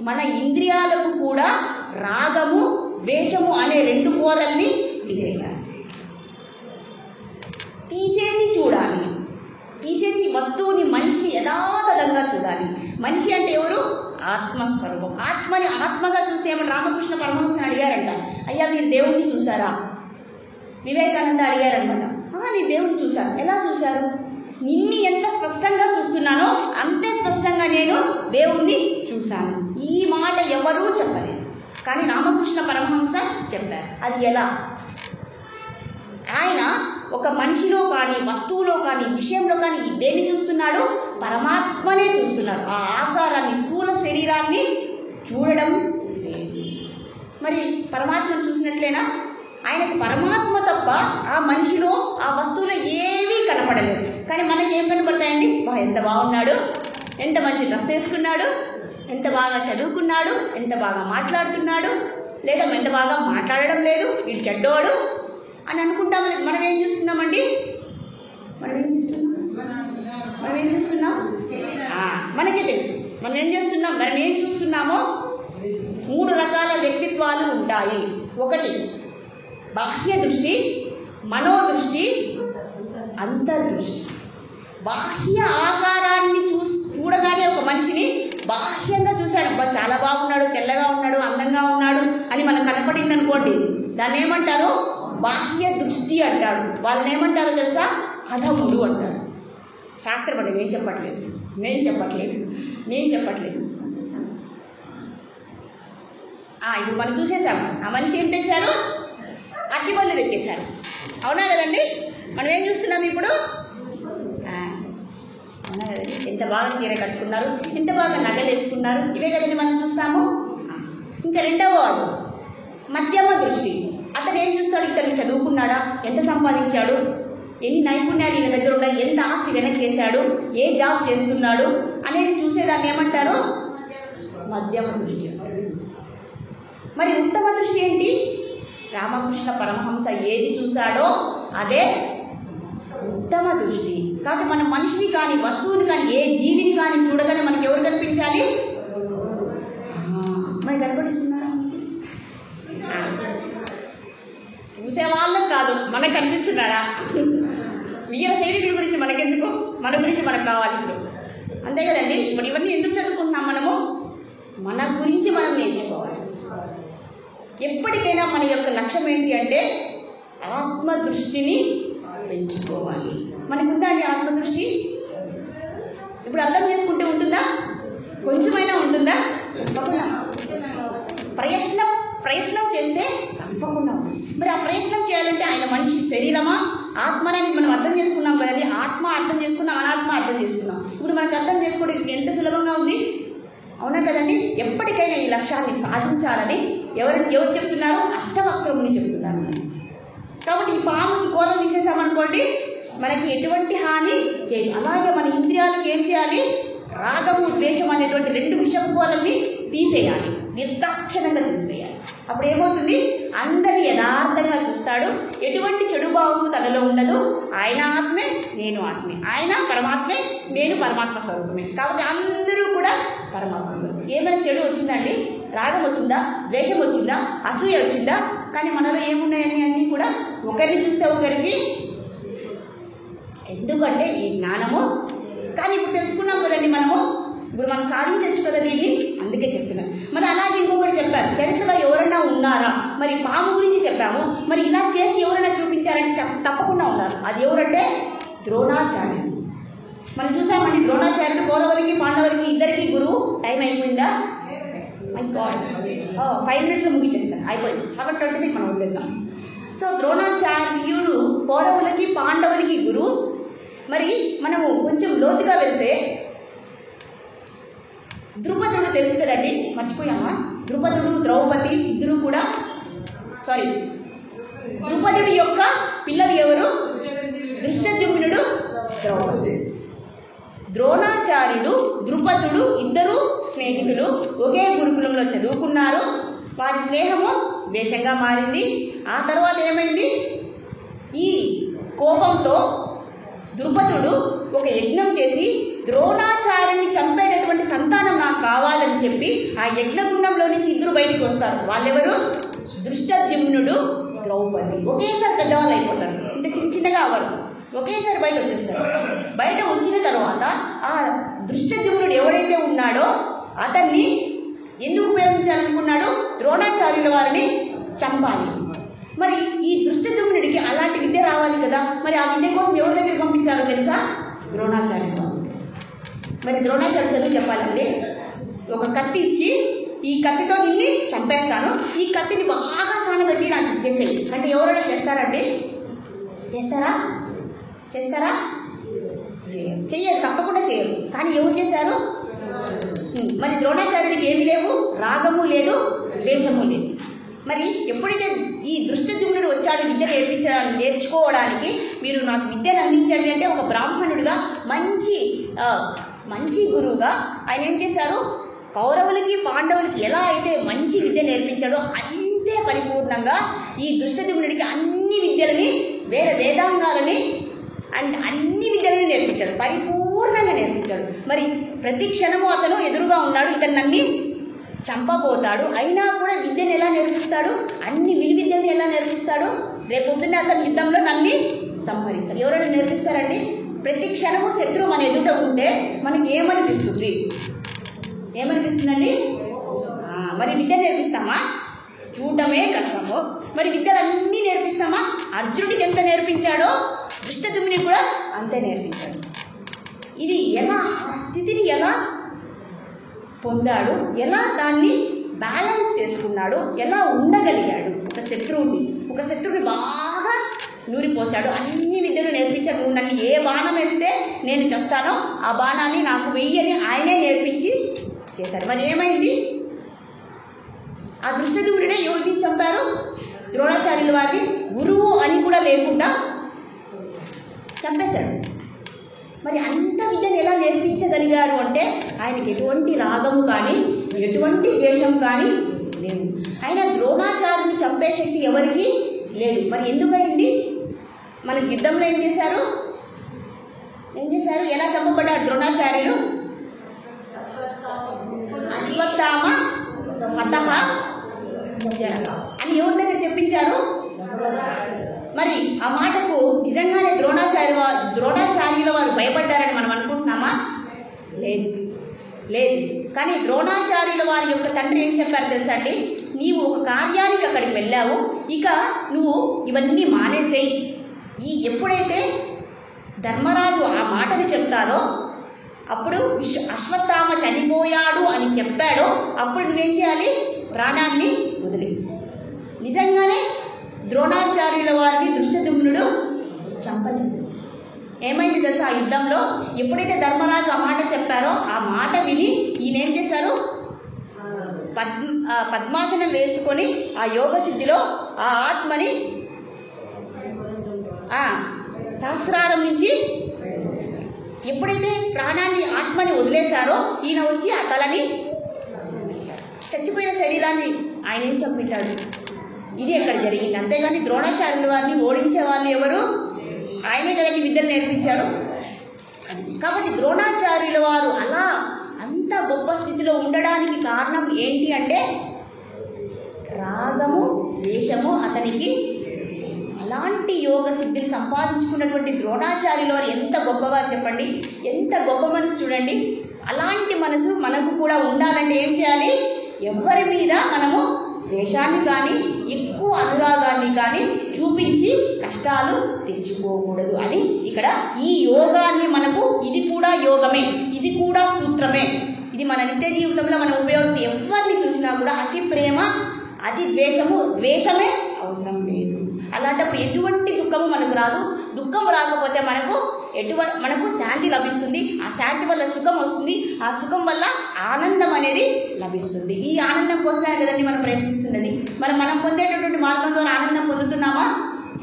మన ఇంద్రియాలకు కూడా రాగము, ద్వేషము అనే 2 కోరల్ని తీసేసి చూడాలి. తీసేసి వస్తువుని, మనిషిని యథాతథంగా చూడాలి. మనిషి అంటే ఎవరు? ఆత్మస్వరూపం. ఆత్మని ఆత్మగా చూస్తే ఏమన్నా రామకృష్ణ పరమహంసని అడిగారంట, అయ్యా మీరు దేవుణ్ణి చూసారా? వివేకానంద అడిగారనమాట, నేను దేవుణ్ణి చూశాను. ఎలా చూశారు? నిన్ను ఎంత స్పష్టంగా చూస్తున్నానో అంతే స్పష్టంగా నేను దేవుణ్ణి చూశాను. ఈ మాట ఎవరూ చెప్పలేదు, కానీ రామకృష్ణ పరమహంస చెప్పారు. అది ఎలా? ఆయన ఒక మనిషిలో కానీ, వస్తువులో కానీ, విషయంలో కానీ దేన్ని చూస్తున్నాడు? పరమాత్మనే చూస్తున్నాడు. ఆ ఆకారాన్ని, స్థూల శరీరాన్ని చూడడం లేదు. మరి పరమాత్మను చూసినట్లేనా? ఆయనకు పరమాత్మ తప్ప ఆ మనిషిలో, ఆ వస్తువులో ఏవీ కనపడలేదు. కానీ మనకి ఏం కనపడతాయండి? ఎంత బాగున్నాడు, ఎంత మంచి డ్రెస్ వేసుకున్నాడు, ఎంత బాగా చదువుకున్నాడు, ఎంత బాగా మాట్లాడుతున్నాడు, లేదా ఎంత బాగా మాట్లాడడం లేదు, వీడు చెడ్డోడు అని అనుకుంటాం. మనం ఏం చూస్తున్నామండి? మనం ఏం చూస్తున్నాం? మనకే తెలుసు మనం ఏం చేస్తున్నాం. మనం ఏం చూస్తున్నామో 3 రకాల వ్యక్తిత్వాలు ఉంటాయి. ఒకటి బాహ్య దృష్టి, మనోదృష్టి, అంతర్దృష్టి. బాహ్య ఆకారాన్ని చూడగానే ఒక మనిషిని బాహ్యంగా చూశాడు, అబ్బా చాలా బాగున్నాడు, తెల్లగా ఉన్నాడు, అందంగా ఉన్నాడు అని మనకు కనపడింది అనుకోండి, దాన్ని ఏమంటారు? బాహ్య దృష్టి అంటాడు. వాళ్ళని ఏమంటారో తెలుసా? అధముడు అంటారు. శాస్త్రపడి నేను చెప్పట్లేదు. ఇప్పుడు మనం చూసేసాము. ఆ మనిషి ఏం తెచ్చారు? అగ్గిపళ్ళు తెచ్చేశారు. అవునా కదండి? మనం ఏం చూస్తున్నాం ఇప్పుడు? అవునా కదండి? ఎంత బాగా చీర కట్టుకున్నారు, ఎంత బాగా నగలు వేసుకున్నారు, ఇవే కదండి మనం చూస్తాము. ఇంకా రెండవ వాడు మధ్యమ దృష్టి. అతను ఏం చూస్తాడు? ఇతను చదువుకున్నాడా, ఎంత సంపాదించాడు, ఎన్ని నైపుణ్యాలు ఈయన దగ్గర ఉన్నాయి, ఎంత ఆస్తి వెనక్కి చేశాడు, ఏ జాబ్ చేస్తున్నాడు అనేది చూసేదాన్ని ఏమంటారు? మధ్యమ దృష్టి. మరి ఉత్తమ దృష్టి ఏంటి? రామకృష్ణ పరమహంస ఏది చూశాడో అదే ఉత్తమ దృష్టి. కాబట్టి మనం మనిషిని కానీ, వస్తువుని కానీ, ఏ జీవిని కానీ చూడగానే మనకి ఎవరు కనిపించాలి? మరి కనపడిస్తున్నారా? చూసే వాళ్ళం కాదు, మనకు కనిపిస్తున్నారా? వీర సైనికుడి గురించి మనకెందుకు? మన గురించి మనకు కావాలి ఇప్పుడు. అంతే కదండి. ఇప్పుడు ఇవన్నీ ఎందుకు చదువుకుంటున్నాం? మనము మన గురించి మనం నేర్చుకోవాలి. ఎప్పటికైనా మన యొక్క లక్ష్యం ఏంటి అంటే ఆత్మదృష్టిని పెంచుకోవాలి. మనకుందా అండి ఆత్మదృష్టి? ఇప్పుడు అర్థం చేసుకుంటే ఉంటుందా? కొంచెమైనా ఉంటుందా? తప్పకుండా. ప్రయత్నం చేస్తే తప్పకుండా ఉంది. మరి ఆ ప్రయత్నం చేయాలంటే ఆయన మనిషి శరీరమా ఆత్మనని మనం అర్థం చేసుకున్నాం కదండి. ఆత్మ అర్థం చేసుకున్నాం, అనాత్మ అర్థం చేసుకున్నాం. ఇప్పుడు మనకు అర్థం చేసుకోవడానికి ఎంత సులభంగా ఉంది. అవునా కదండి? ఎప్పటికైనా ఈ లక్ష్యాన్ని సాధించాలని ఎవరు చెప్తున్నారు? అష్టవక్రముని చెప్తున్నారు. కాబట్టి ఈ పాముకి కూరలు తీసేసామనుకోండి, మనకి ఎటువంటి హాని చేయదు. అలాగే మన ఇంద్రియాలకు ఏం చేయాలి? రాగము, ద్వేషం అనేటువంటి రెండు విషపు కూరల్ని తీసేయాలి, నిర్దాక్షిణంగా తీసేయాలి. అప్పుడు ఏమవుతుంది? అందరినీ యథార్థంగా చూస్తాడు. ఎటువంటి చెడు భావము తనలో ఉండదు. ఆయన ఆత్మే, నేను ఆత్మే. ఆయన పరమాత్మే, నేను పరమాత్మ స్వరూపమే. కాబట్టి అందరూ కూడా పరమాత్మ స్వరూపం. ఏమైనా చెడు వచ్చిందండి? రాగం వచ్చిందా, ద్వేషం వచ్చిందా, అసూయ వచ్చిందా? కానీ మనలో ఏమున్నాయని అన్నీ కూడా ఒకరిని చూస్తే ఒకరికి, ఎందుకంటే ఈ జ్ఞానము. కానీ ఇప్పుడు తెలుసుకున్నాం కదండి మనము, ఇప్పుడు మనం సాధించవచ్చు కదా దీన్ని. అందుకే చెప్తున్నాం. మరి అలాగే ఇంకొకటి చెప్పారు, చరిత్రలో ఎవరైనా ఉన్నారా? మరి పాము గురించి చెప్పాము, మరి ఇలా చేసి ఎవరైనా చూపించారంటే తప్పకుండా ఉన్నారు. అది ఎవరంటే ద్రోణాచార్యుడు. మనం చూసామండి, ద్రోణాచార్యుడు కౌరవులకి పాండవులకి ఇద్దరికి గురువు. టైం అయిపోయిందా? My God, 5 minutesలో ముగించేస్తాను. అయిపోయింది కాబట్టి 20 మనం వదిలేద్దాం. సో ద్రోణాచార్యుడు కౌరవులకి పాండవులకి గురువు. మరి మనము కొంచెం లోతుగా వెళ్తే ద్రుపదుడు తెలుసు కదండి, మర్చిపోయామా? ద్రుపదుడు, ద్రౌపది ఇద్దరు కూడా, ద్రుపదుడి యొక్క పిల్లలు ఎవరు? దృష్టద్యుమ్నుడు, ద్రౌపది. ద్రోణాచార్యుడు, ద్రుపదుడు ఇద్దరు స్నేహితులు, ఒకే గురుకులంలో చదువుకున్నారు. వారి స్నేహము ద్వేషంగా మారింది. ఆ తర్వాత ఏమైంది? ఈ కోపంతో ద్రుపదుడు ఒక యజ్ఞం చేసి ద్రోణాచార్యుని చంపేటటువంటి సంతానం నాకు కావాలని చెప్పి ఆ యజ్ఞగుండంలో నుంచి ఇద్దరు బయటికి వస్తారు. వాళ్ళెవరు? దృష్టద్యుమ్నుడు, ద్రౌపది. ఒకేసారి పెద్దవాళ్ళు అయిపోతారు. ఇంత చిన్నగా అవ్వరు, ఒకేసారి బయట వచ్చేస్తారు. బయట వచ్చిన తర్వాత ఆ దృష్టద్యుమ్నుడు ఎవరైతే ఉన్నాడో అతన్ని ఎందుకు ఉపయోగించాలనుకున్నాడు? ద్రోణాచార్యుల వారిని చంపాలి. మరి ఈ దృష్టద్యుమ్నుడికి అలాంటి విద్య రావాలి కదా. మరి ఆ విద్య కోసం ఎవరి దగ్గర పంపించాలో తెలుసా? ద్రోణాచార్యుడు. మరి ద్రోణాచార్యుడు చదువు చెప్పాలండి. ఒక కత్తి ఇచ్చి, ఈ కత్తితో నిన్ను చంపేస్తాను, ఈ కత్తిని బాగా సానబెట్టి నాకు ఇచ్చేసేయి అంటే ఎవరైనా చేస్తారండి? చేస్తారా? చెయ్యరు, తప్పకుండా చేయరు. కానీ ఎవరు చేశారు? మరి ద్రోణాచార్యుడికి ఏమి లేవు, రాగము లేదు, ద్వేషము లేదు. మరి ఎప్పుడైతే ఈ దృష్టద్యుమ్నుడు వచ్చాడు విద్య నేర్చుకోవడానికి, మీరు నాకు విద్యను అందించండి అంటే ఒక బ్రాహ్మణుడిగా మంచి గురువుగా ఆయన ఏం చేశారు? కౌరవులకి పాండవులకి ఎలా అయితే మంచి విద్య నేర్పించాడో అంతే పరిపూర్ణంగా ఈ దృష్టద్యుమ్నుడికి అన్ని విద్యలని, వేదాంగాలని అండ్ అన్ని విద్యలను నేర్పించాడు, పరిపూర్ణంగా నేర్పించాడు. మరి ప్రతి క్షణము అతను ఎదురుగా ఉన్నాడు, ఇతను నన్ను చంపబోతాడు. అయినా కూడా విద్యను ఎలా నేర్పిస్తాడు? అన్ని విలువిద్యను ఎలా నేర్పిస్తాడు? రేపొద్దున్న అతను యుద్ధంలో నన్ను సంహరిస్తాడు. ఎవరైనా నేర్పిస్తారండి? ప్రతి క్షణము శత్రువు మన ఎదుట ఉంటే మనకి ఏమనిపిస్తుంది? ఏమనిపిస్తుందండి? మరి విద్య నేర్పిస్తామా? చూడటమే కష్టము. మరి విద్యలన్నీ నేర్పిస్తాం పరాక్రమ అర్జునుడికి ఎంత నేర్పించాడో దృష్టద్యుమ్నుడికి కూడా అంతే నేర్పించాడు. ఇది ఎలా ఆ స్థితిని ఎలా పొందాడు, ఎలా దాన్ని బ్యాలెన్స్ చేసుకున్నాడు, ఎలా ఉండగలిగాడు. ఒక శత్రువుని బాగా నూరిపోశాడు, అన్ని విద్యలు నేర్పించాడు. నువ్వు నన్ను ఏ బాణం వేస్తే నేను చేస్తానో ఆ బాణాన్ని నాకు వెయ్యని ఆయనే నేర్పించి చేశాడు. మరి ఏమైంది? ఆ దృష్టద్యుమ్నుడే ఎవరిని చంపారు? ద్రోణాచార్యుల వారిని గురువు అని కూడా లేకుండా చంపేశాడు. మరి అంత విద్యను ఎలా నేర్పించగలిగారు అంటే ఆయనకి ఎటువంటి రాగము కానీ ఎటువంటి ద్వేషం కానీ లేదు. ఆయన ద్రోణాచార్యుని చంపే శక్తి ఎవరికి లేదు. మరి ఎందుకైంది? మన యుద్ధంలో ఏం చేశారు? ఎలా చంపబడ్డాడు ద్రోణాచార్యులు? అశ్వత్థామ హతః అని ఎవరి దగ్గర చెప్పించారు? మరి ఆ మాటకు నిజంగానే ద్రోణాచార్యుల వారు భయపడ్డారని మనం అనుకుంటున్నామా? లేదు. కానీ ద్రోణాచార్యుల వారి యొక్క తండ్రి ఏం చెప్పారు తెలుసా అండి? నీవు ఒక కార్యానికి అక్కడికి వెళ్ళావు, ఇక నువ్వు ఇవన్నీ మానేసేయి. ఎప్పుడైతే ధర్మరాజు ఆ మాటని చెప్తారో, అప్పుడు అశ్వత్థామ చనిపోయాడు అని చెప్పాడో, అప్పుడు నువ్వేం చేయాలి? ప్రాణాన్ని వదిలి. నిజంగానే ద్రోణాచార్యుల వారిని దృష్టద్యుమ్నుడు చంపలేదు. ఏమైంది తెలుసా? ఆ యుద్ధంలో ఎప్పుడైతే ధర్మరాజు ఆ మాట చెప్పారో, ఆ మాట విని ఈయన ఏం చేశారు? పద్మాసనం వేసుకొని ఆ యోగ సిద్ధిలో ఆ ఆత్మని సహస్రారం నుంచి ఎప్పుడైతే ప్రాణాన్ని ఆత్మని వదిలేశారో, ఈయన వచ్చి ఆ తలని చచ్చిపోయిన శరీరాన్ని ఆయన ఏం చంపించాడు. ఇది ఎక్కడ జరిగింది. అంతేగాని ద్రోణాచార్యుల వారిని ఓడించే వాళ్ళు ఎవరు? ఆయనే కదండి విద్యలు నేర్పించారు. కాబట్టి ద్రోణాచార్యుల వారు అలా అంత గొప్ప స్థితిలో ఉండడానికి కారణం ఏంటి అంటే రాగము ద్వేషము అతనికి. అలాంటి యోగ సిద్ధిని సంపాదించుకున్నటువంటి ద్రోణాచార్యుల వారు ఎంత గొప్పవారు చెప్పండి. ఎంత గొప్ప మనసు చూడండి. అలాంటి మనసు మనకు కూడా ఉండాలంటే ఏం చేయాలి? ఎవరి మీద మనము ద్వేషాన్ని కానీ ఎక్కువ అనురాగాన్ని కానీ చూపించి కష్టాలు తెచ్చుకోకూడదు అని ఇక్కడ ఈ యోగాన్ని మనకు, ఇది కూడా యోగమే, ఇది కూడా సూత్రమే. ఇది మన నిత్య జీవితంలో మనం ఉపయోగించి ఎవరిని చూసినా కూడా అతి ప్రేమ అతి ద్వేషమే అవసరం లేదు. అలాంటప్పుడు ఎటువంటి దుఃఖము మనకు రాదు. దుఃఖం రాకపోతే మనకు శాంతి లభిస్తుంది. ఆ శాంతి వల్ల సుఖం వస్తుంది. ఆ సుఖం వల్ల ఆనందం అనేది లభిస్తుంది. ఈ ఆనందం కోసమే కదండి మనం ప్రయత్నిస్తున్నది. మనం పొందేటటువంటి మార్గం ద్వారా ఆనందం పొందుతున్నామా?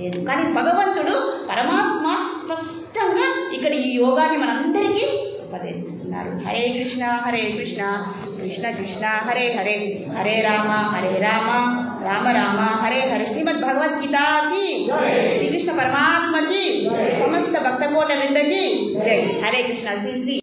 లేదు. కానీ భగవంతుడు పరమాత్మ స్పష్టంగా ఇక్కడ ఈ యోగాన్ని మనందరికీ ఉపదేశిస్తున్నారు. హరే కృష్ణ కృష్ణ కృష్ణ హరే హరే, హరే రామ రామ రామ హరే హరే. శ్రీమద్ భగవద్గీతకి శ్రీకృష్ణ పరమాత్మకి సమస్త భక్తకోట విందకి జై. హరే కృష్ణ. శ్రీ శ్రీ